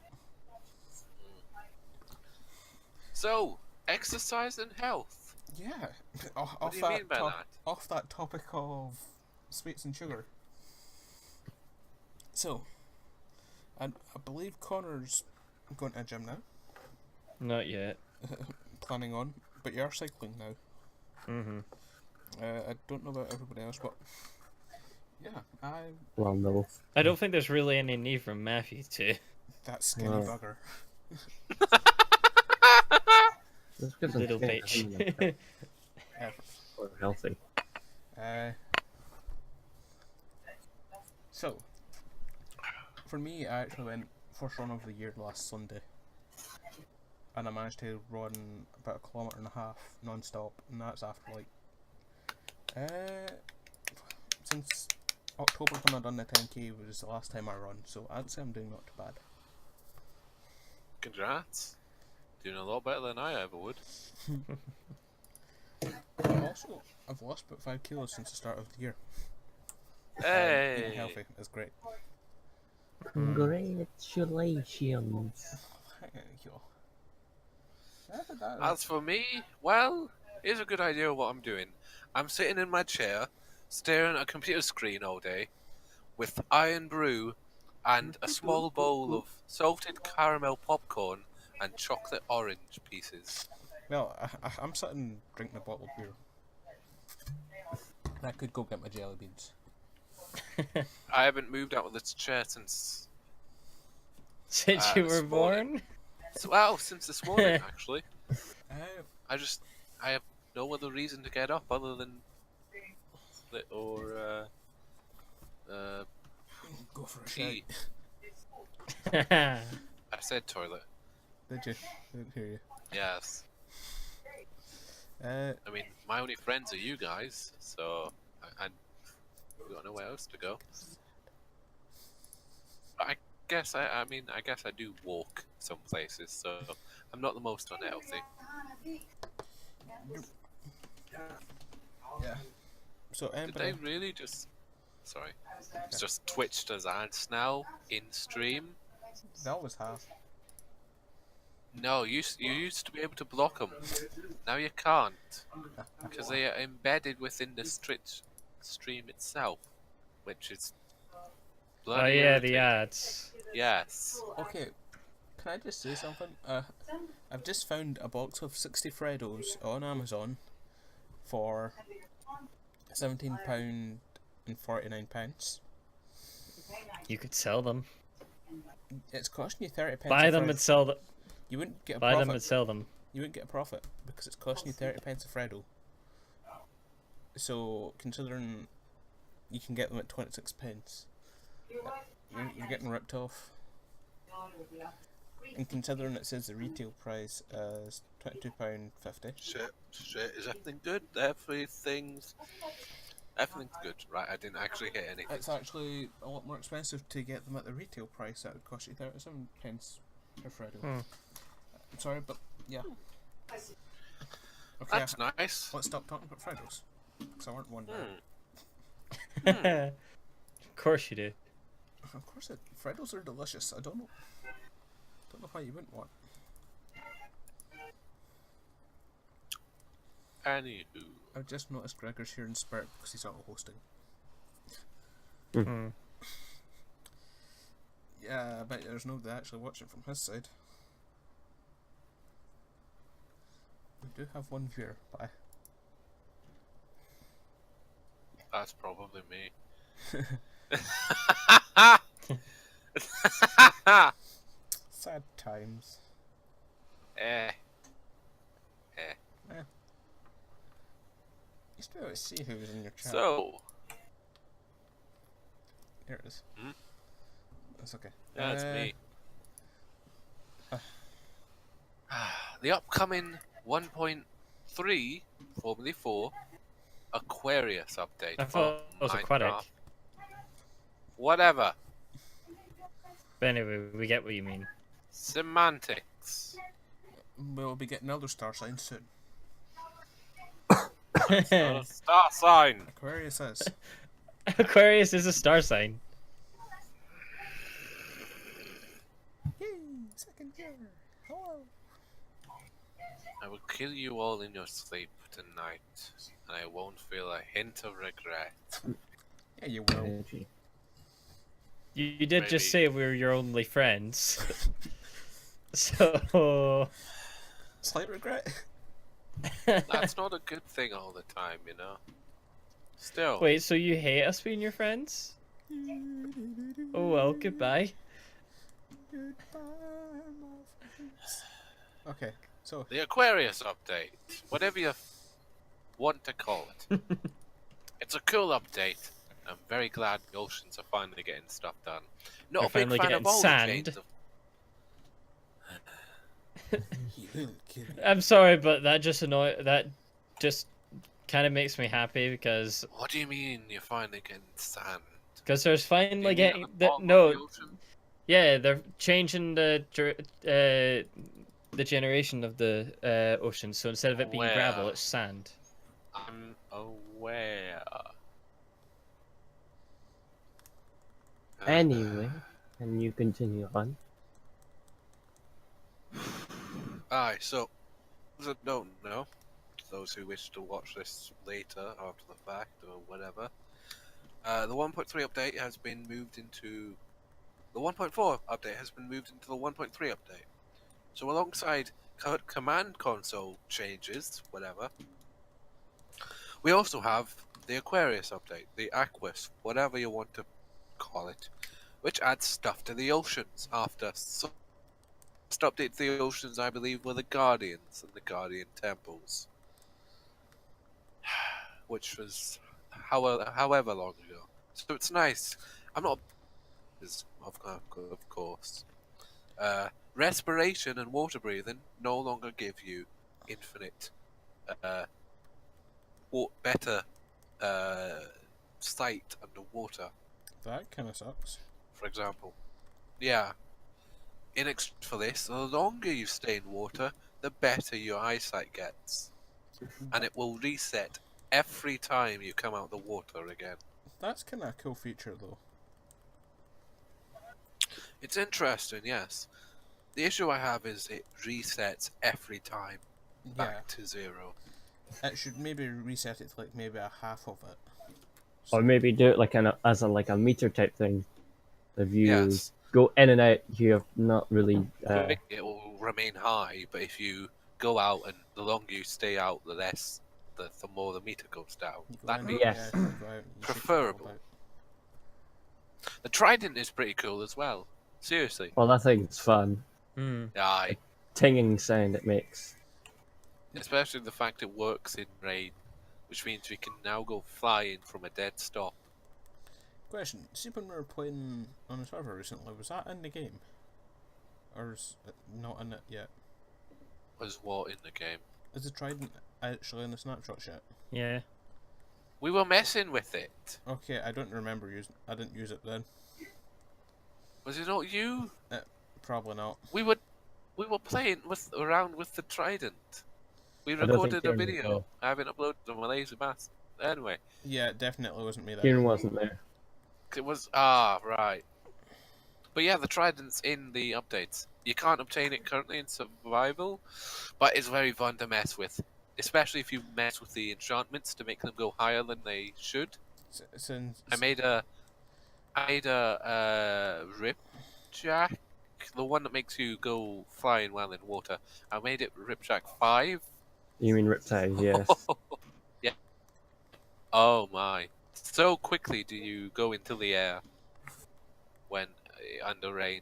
So, exercise and health.
Yeah,
What do you mean by that?
off that topic of sweets and sugar. So, I believe Connor's going to a gym now,
not yet.
planning on, but you're cycling now. I don't know about everybody else, but yeah,
Well, no.
I don't think there's really any need for Matthew to.
that skinny
Well.
bugger.
That's because I'm
Little
thin,
bitch.
I'm
Ever.
not healthy.
So, for me, I actually went first run of the year last Sunday, and I managed to run about 1.5 kilometers non-stop, and that's after like since October when I done the 10k was the last time I run, so I'd say I'm doing not too bad.
Congrats. Doing a lot better than I ever would.
But also, I've lost about 5 kilos since the start of the year. Eating
Hey!
healthy is great.
Congratulations.
Thank you. That-
As for me, well, here's a good idea of what I'm doing. I'm sitting in my chair, staring at a computer screen all day, with iron brew and a small bowl of salted caramel popcorn and chocolate orange pieces.
Well, I'm sitting drinking a bottle of beer. I could go get my jelly beans.
I haven't moved out of this chair since,
Since you
this
were
morning.
born?
Since this morning actually.
Uh,
I have no other reason to get up other than split or
go for a
pee.
shite.
I said toilet.
Did you? I didn't hear you.
Yes. I mean, my only friends are you guys, so I got nowhere else to go. But I guess I guess I do walk some places, so I'm not the most unhealthy.
Yeah. So
Did
anybody?
they really just? Sorry, it's just twitched as ads now in stream.
They always have.
No, you used to be able to block them. Now you can't because they are embedded within the stream itself, which is
Oh
bloody
yeah, the
irritating.
ads.
Yes.
Okay. Can I just say something? I've just found a box of 60 Freddos on Amazon for £17.49.
You could sell them.
It's costing you 30p.
Buy them and sell them.
You wouldn't get a
Buy
profit.
them and sell them.
You wouldn't get a profit because it's costing you 30p a Freddo. So considering you can get them at 26p, you're getting ripped off. And considering it says the retail price is £22.50.
Shit. Is everything good? Everything's good, right? I didn't actually hit anything.
It's actually a lot more expensive to get them at the retail price. That would cost you 37p per Freddo. I'm sorry, but yeah. Okay,
That's nice.
let's stop talking about Freddos. Because I weren't one
Of course you do.
Of course, Freddos are delicious. I don't know why you wouldn't want.
Anywho.
I've just noticed Gregor's here in spirit because he's auto hosting.
Hmm.
Yeah, I bet there's nobody actually watching from his side. We do have one viewer, but
That's probably me.
sad times.
Eh.
You still able to see who's in your chat.
So,
Here it is.
Hmm?
That's okay.
yeah, it's me. The upcoming 1.3, formerly 4, Aquarius update.
I thought
for
it was aquatic.
Minecraft. Whatever.
But anyway, we get what you mean.
Semantics.
We'll be getting Elder Star sign soon.
Not a star sign.
Aquarius is.
Aquarius is a star sign.
Yay! Second year. Hello.
I will kill you all in your sleep tonight, and I won't feel a hint of regret.
Yeah, you will.
Energy.
You did just
Maybe.
say we were your only friends. So.
Slight regret.
That's not a good thing all the time, you know. Still.
Wait, so you hate us being your friends? Oh well, goodbye.
Okay, so
The Aquarius update, whatever you want to call it. It's a cool update. I'm very glad the oceans are finally getting stuff done. Not
They're
a big
finally
fan
getting
of all
sand.
the changes.
he will kill you.
I'm sorry, but that just kind of makes me happy because
What do you mean you're finally getting sand?
there's
Do you
finally
mean
getting
at the bottom of
no,
the ocean?
yeah, they're changing the generation of the ocean. So instead of it being gravel,
Where?
it's sand.
I'm aware.
Anyway, can you continue on?
Aye, so, those that don't know, those who wish to watch this later after the fact or whatever, the 1.3 update has been moved into the 1.4 update has been moved into the 1.3 update. So alongside command console changes, whatever, we also have the Aquarius update, the Aquis, whatever you want to call it, which adds stuff to the oceans after last update to the oceans, I believe, were the Guardians and the Guardian Temples, which was however long ago. So it's nice. I'm not of course. Respiration and water breathing no longer give you infinite, better sight underwater.
That kind of sucks.
For example, yeah. In exchange for this, the longer you stay in water, the better your eyesight gets, and it will reset every time you come out the water again.
That's kind of a cool feature, though.
It's interesting, yes. The issue I have is it resets every time
Yeah,
back to zero.
it should maybe reset it to like maybe a half of it.
Or maybe do it like as a meter type thing. If you
Yes.
go in and out, you're not really.
It will remain high, but if you go out and the longer you stay out, the more the meter goes down.
You go
That'd
in,
be
Yes.
you go out, you should keep
preferable.
going
The Trident is pretty cool as well. Seriously.
Well, that thing's fun.
Hmm.
Aye.
Tinging sound it makes.
Especially the fact it works in rain, which means we can now go flying from a dead stop.
Question: see, when we were playing on the server recently, was that in the game, or is it not in it yet?
Was what in the game?
Is the Trident actually in the snapshots yet?
Yeah.
We were messing with it.
Okay, I don't remember using. I didn't use it then.
Was it not you?
Probably not.
We were playing around with the Trident. We
don't think
recorded a
Kieran was
video.
there.
I haven't uploaded on my lazy bass. Anyway,
Yeah, it definitely wasn't me then.
Kieran wasn't there.
it was right. But yeah, the Trident's in the updates. You can't obtain it currently in survival, but it's very fun to mess with, especially if you mess with the enchantments to make them go higher than they should.
Since
I made a Ripjack, the one that makes you go flying while in water. I made it Ripjack 5.
You mean Riptide? Yes.
Yeah. Oh my! So quickly do you go into the air when under rain?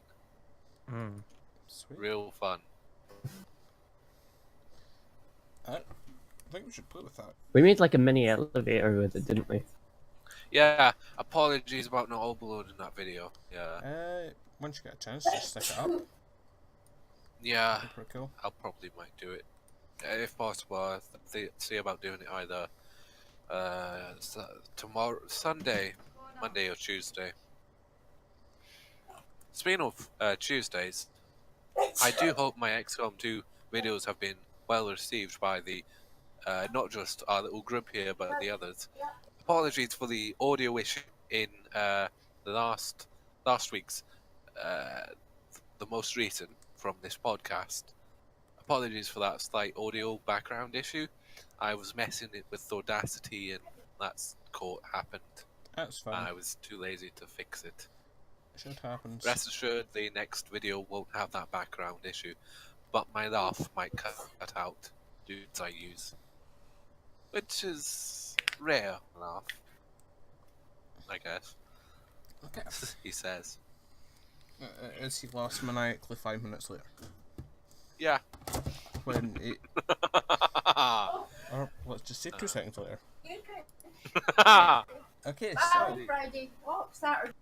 Hmm.
sweet.
Real fun.
I think we should play with that.
We made like a mini elevator with it, didn't we?
Yeah. Apologies about not uploading that video. Yeah.
Once you get a chance, just stick it up.
Yeah.
Be pretty cool.
I'll probably might do it if possible. I see about doing it either tomorrow, Sunday, Monday, or Tuesday. Speaking of Tuesdays, I do hope my XCOM 2 videos have been well received by the not just our little group here, but the others. Apologies for the audio issue in the last week's, the most recent from this podcast. Apologies for that slight audio background issue. I was messing it with Audacity and that's happened.
That's fun.
I was too lazy to fix it.
Shit happens.
Rest assured, the next video won't have that background issue, but my laugh might cut out dudes I use, which is rare laugh, I guess.
Okay.
He says.
Is he lost maniacally 5 minutes later?
Yeah.
When it, or let's just say 2 seconds later. Okay, so
Friday, Saturday.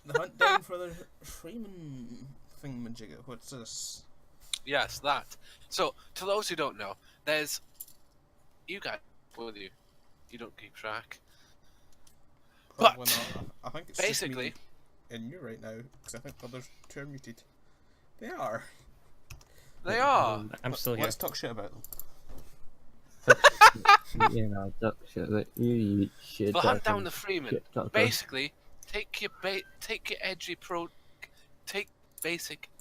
the hunt down for the Freeman thingamajigger. What's this?
Yes, that. So, to those who don't know, there's you guys with you. You don't keep track.
Probably
But
not. I think it's just
basically,
me and you right now because I think the others 2 are muted. They are.
they are.
I'm still here.
Let's talk shit about them.
Yeah, no, duck shit. Like, you shit.
The hunt
talking
down the Freeman.
shit talker.
Basically, take your basic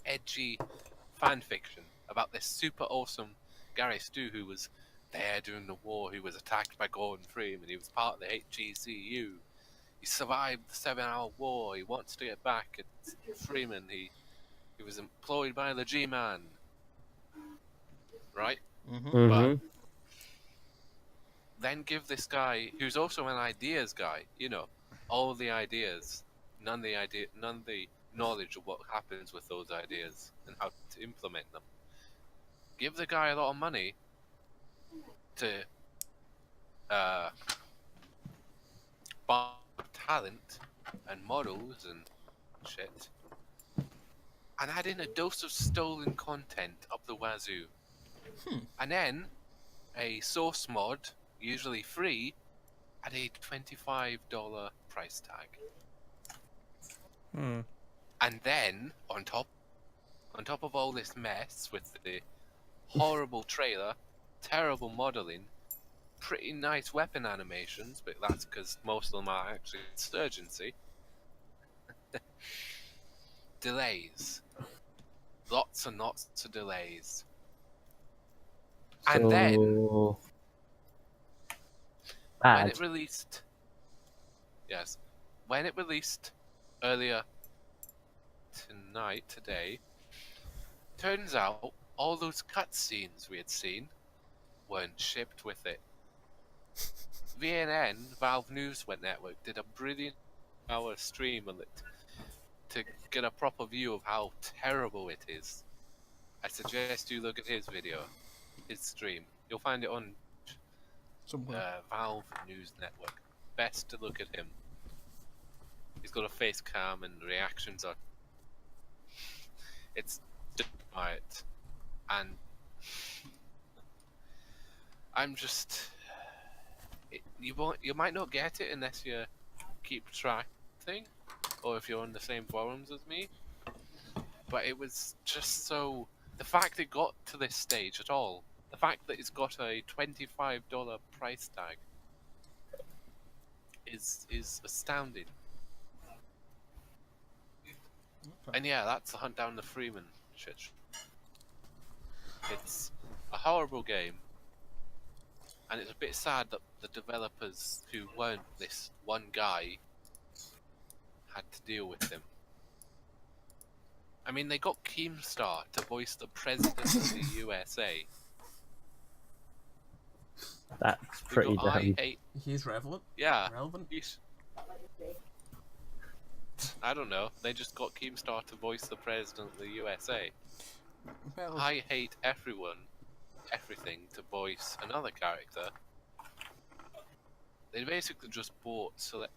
edgy fan fiction about this super awesome Gary Stu who was there during the war, who was attacked by Gordon Freeman. He was part of the HGCU. He survived the 7-hour war. He wants to get back at Freeman. He was employed by the G-Man. Right?
Mm-hmm.
Mhm.
Then give this guy, who's also an ideas guy, you know, all the ideas, none the knowledge of what happens with those ideas and how to implement them. Give the guy a lot of money to buy talent and models and shit, and add in a dose of stolen content up the wazoo, and then a source mod, usually free, at a $25 price tag.
Hmm.
And then on top of all this mess with the horrible trailer, terrible modeling, pretty nice weapon animations, but that's because most of them are actually insurgency. Delays. Lots and lots of delays. And then
So
when
bad.
it released, Yes. When it released earlier today, turns out all those cutscenes we had seen weren't shipped with it. VNN, Valve News Network, did a brilliant hour stream on it to get a proper view of how terrible it is. I suggest you look at his video, his stream. You'll find it on
Somewhere.
Valve News Network. Best to look at him. He's got a face cam and reactions are. It's right, and I'm just. You might not get it unless you keep track thing, or if you're on the same forums as me. But it was just so. The fact it got to this stage at all, the fact that it's got a $25 price tag, is astounding.
Okay.
And yeah, that's the Hunt Down the Freeman shit. It's a horrible game, and it's a bit sad that the developers who weren't this one guy had to deal with him. I mean, they got Keemstar to voice the president of the USA.
That's
They
pretty
got
damn.
I8.
He's relevant.
Yeah.
Relevant.
I don't know. They just got Keemstar to voice the president of the USA.
Well,
I hate everyone, everything to voice another character. They basically just bought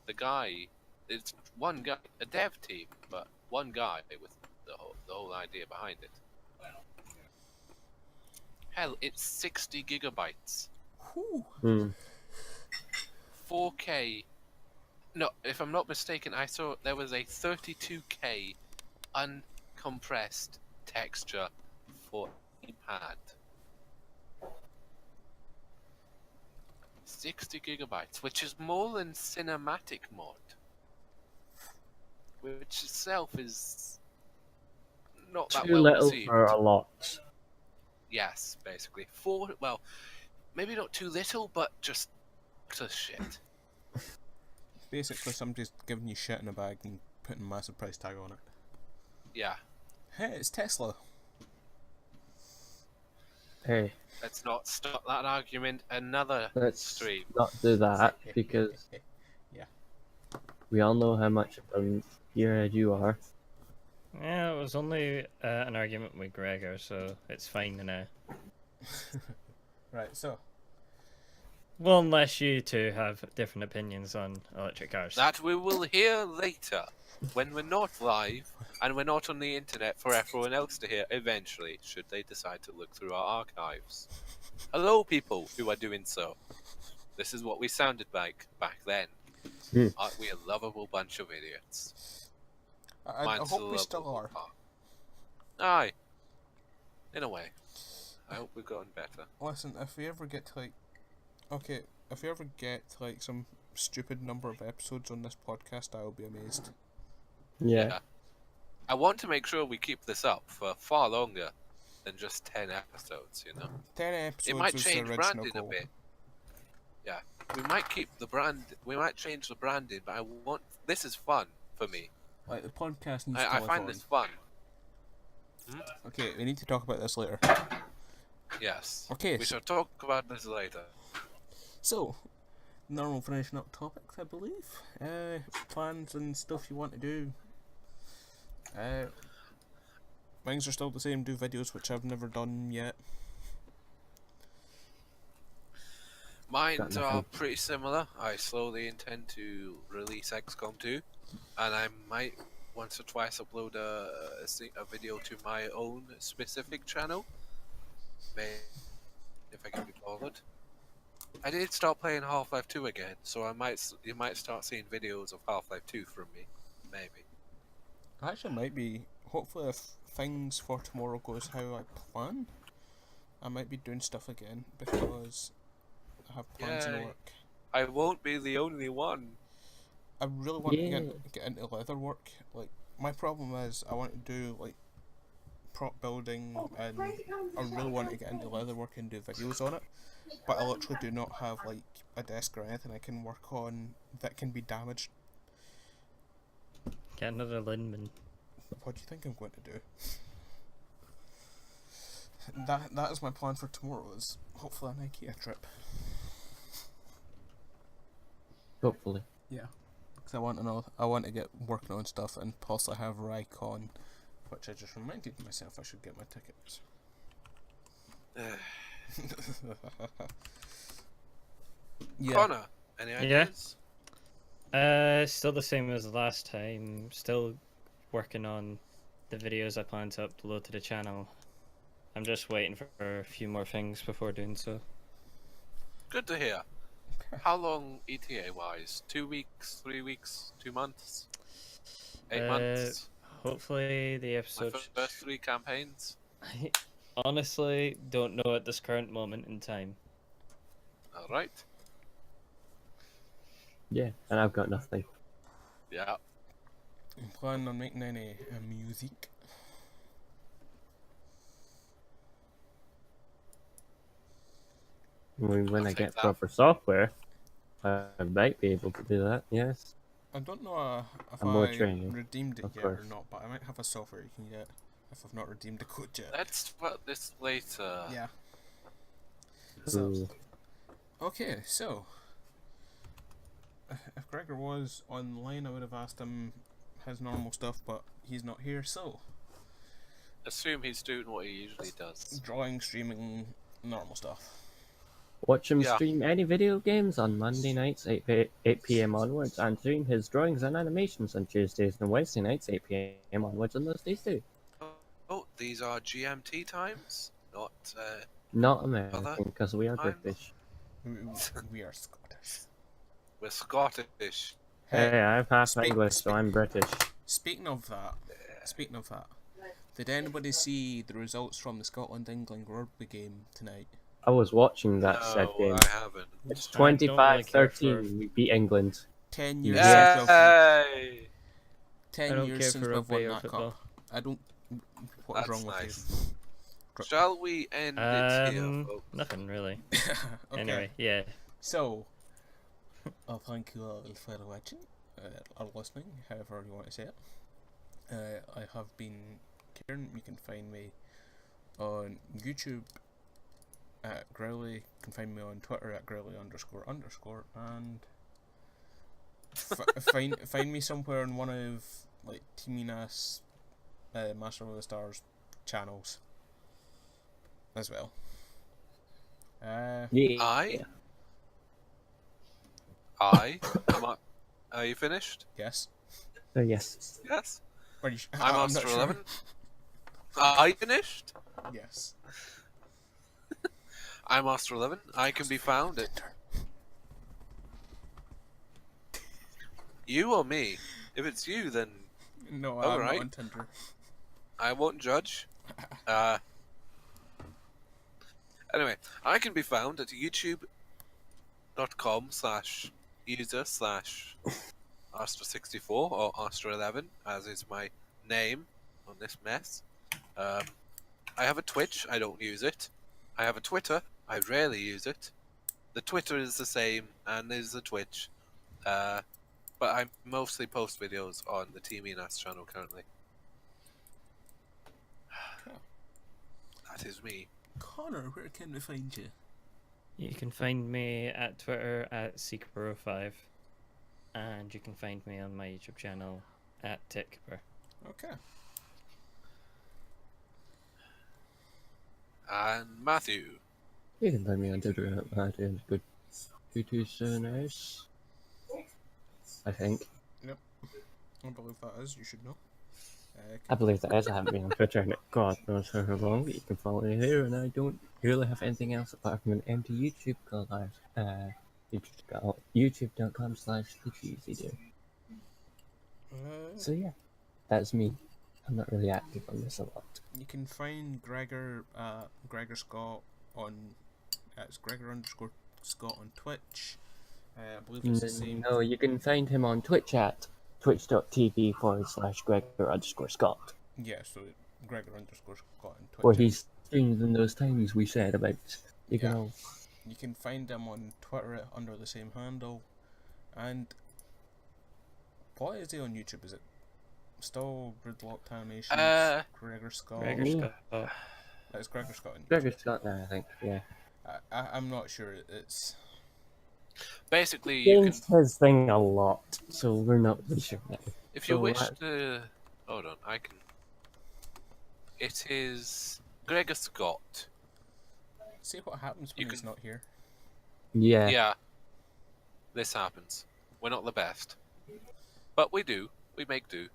the guy. It's one guy, a dev team, but one guy with the whole idea behind it. Hell, it's 60 gigabytes,
whew.
Hmm.
4K. No, if I'm not mistaken, I saw there was a 32K uncompressed texture for iPad. 60 gigabytes, which is more than cinematic mod, which itself is not that
Too
well
little
received.
for a lot.
Yes, basically. Well, maybe not too little, but just shit.
Basically, somebody's giving you shit in a bag and putting a massive price tag on it.
Yeah,
Hey, it's Tesla.
Hey,
let's not start that argument another
let's
stream.
not do that because
Yeah.
we all know how much of a gearhead you are.
Yeah, it was only an argument with Gregor, so it's fine now.
Right, so
Well, unless you two have different opinions on electric cars.
That we will hear later, when we're not live and we're not on the internet for everyone else to hear eventually, should they decide to look through our archives. Hello, people who are doing so. This is what we sounded like back then.
Hmm.
Aren't we a lovable bunch of idiots?
I
Mine's
hope
the
we still
lovable
are.
part. Aye. In a way. I hope we've gotten better.
Listen, if we ever get to if we ever get to some stupid number of episodes on this podcast, I will be amazed.
Yeah.
I want to make sure we keep this up for far longer than just 10 episodes, you know?
10 episodes
It might
was the
change
original
branding a
goal.
bit. Yeah. We might keep the brand, we might change the branding, but this is fun for me.
Like, the podcast needs to
I
live
find
on.
this fun.
Okay, we need to talk about this later.
Yes.
Okay,
We
so-
shall talk about this later.
So, normal finishing up topics, I believe. Plans and stuff you want to do. Things are still the same, do videos, which I've never done yet.
Mine
Got
are
nothing.
pretty similar. I slowly intend to release XCOM 2, and I might once or twice upload a video to my own specific channel. Maybe if I can be bothered. I did start playing Half-Life 2 again, so you might start seeing videos of Half-Life 2 from me. Maybe.
Actually, might be. Hopefully, if things for tomorrow goes how I plan, I might be doing stuff again because I have plans in the
Yay.
work.
I won't be the only one.
I really want to
Yeah.
get into leather work. Like, my problem is I want to do like prop building, and I really want to get into leather work and do videos on it. But I literally do not have like a desk or anything I can work on that can be damaged
Get another Linman.
What do you think I'm going to do? That is my plan for tomorrow. Is hopefully an IKEA trip.
Hopefully.
Yeah, because I want to get working on stuff and possibly have Rycon, which I just reminded myself I should get my tickets. Yeah.
Connor, any ideas?
Still the same as last time. Still working on the videos I plan to upload to the channel. I'm just waiting for a few more things before doing so.
Good to hear. How long ETA wise? 2 weeks, 3 weeks, 2 months, 8 months?
Hopefully the
My
episode.
first 3 campaigns.
I honestly don't know at this current moment in time.
Alright.
Yeah, and I've got nothing.
Yeah.
I'm planning on making any music.
I mean, when
I'll
I
take
get
that.
proper software, I might be able to do that, yes.
I don't know if
And more
I
training,
redeemed it
of
yet or
course.
not, but I might have a software you can get if I've not redeemed the code yet.
Let's put this later.
Yeah. So,
Ooh.
okay, so if Gregor was online, I would have asked him his normal stuff, but he's not here. So,
Assume he's doing what he usually does.
drawing, streaming, normal stuff.
Watch him
Yeah.
stream any video games on Monday nights, 8 p.m. onwards, and stream his drawings and animations on Tuesdays and Wednesday nights, 8 p.m. onwards on those days too.
Oh, these are GMT times, not.
Not American, because we are
I'm-
British.
We are Scottish.
We're Scottish.
Hey, I'm half
speak-
English, so I'm British.
Speaking of that, did anybody see the results from the Scotland-England rugby game tonight?
I was watching that said
No,
game.
I haven't.
It's
I don't really care
25-13, we beat England.
10 years
Yeah.
since
Yay!
10
I don't
years
care
since
for
we've
rugby
won
or
that
football.
cup. I don't. What is
That's
wrong
nice.
with
Shall we end it here, folks?
Nothing really.
you? Okay.
Anyway, yeah.
So, thank you all for watching, or listening, however you want to say it. I have been Kieran. You can find me on YouTube at Growly. You can find me on Twitter at Growly__, and find me somewhere on one of like Teaminas, Master of the Stars channels as well.
Yeah.
Are you finished?
Yes.
Yes.
Yes.
Are you
I'm
not
Master
sure.
11. Are you finished?
Yes.
I'm Master 11. I can be found at you or me. If it's you, then
No, I'm
Alright.
not on Tinder.
I won't judge. Anyway, I can be found at youtube.com/user/Astra64 or Astra11, as is my name on this mess. I have a Twitch, I don't use it. I have a Twitter, I rarely use it. The Twitter is the same, and there's the Twitch. But I mostly post videos on the Team Enas channel currently. That is me.
Connor, where can we find you?
You can find me at Twitter at Seekbro5, and you can find me on my YouTube channel at Tickber.
Okay.
And Matthew.
You can find me on Twitter at Good227hours. I think.
I believe that is. You should know.
I believe that is. I haven't been on Twitter in God knows how long, but you can follow me there, and I don't really have anything else apart from an empty YouTube called youtube.com/thecheesydo. So yeah, that's me. I'm not really active on this a lot.
You can find Gregor Scott on it's Gregor_Scott on Twitch. I believe it's the same.
No, you can find him on Twitch at twitch.tv/Gregor_Scott,
Yeah, so Gregor_Scott on Twitch.
where he's streamed in those times we said about. You can
Yeah.
all.
You can find him on Twitter under the same handle. And what is he on YouTube? Is it still Gridlocked Animations. Gregor Scott.
Gregor
Yeah.
Scott.
It's Gregor Scott.
Gregor Scott now, I think. Yeah.
I'm not sure. It's
Basically, you can,
Changed his thing a lot, so we're not really sure now.
if you
So,
wish to, hold on, I can. It is Gregor Scott.
see what happens when
You
he's
can-
not here.
Yeah.
Yeah, this happens. We're not the best, but we do. We make do.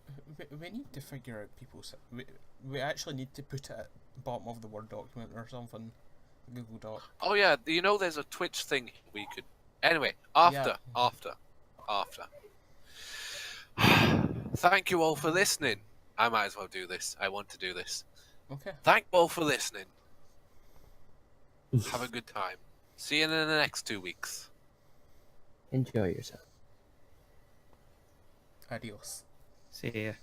We need to figure out people's. We actually need to put it at the bottom of the Word document or something. Google Doc.
Oh yeah, you know there's a Twitch thing we could. Anyway, after. Thank you all for listening. I might as well do this. I want to do this.
Okay.
Thank you all for listening. Have a good time. See you in the next 2 weeks.
Enjoy yourself.
Adios.
See ya.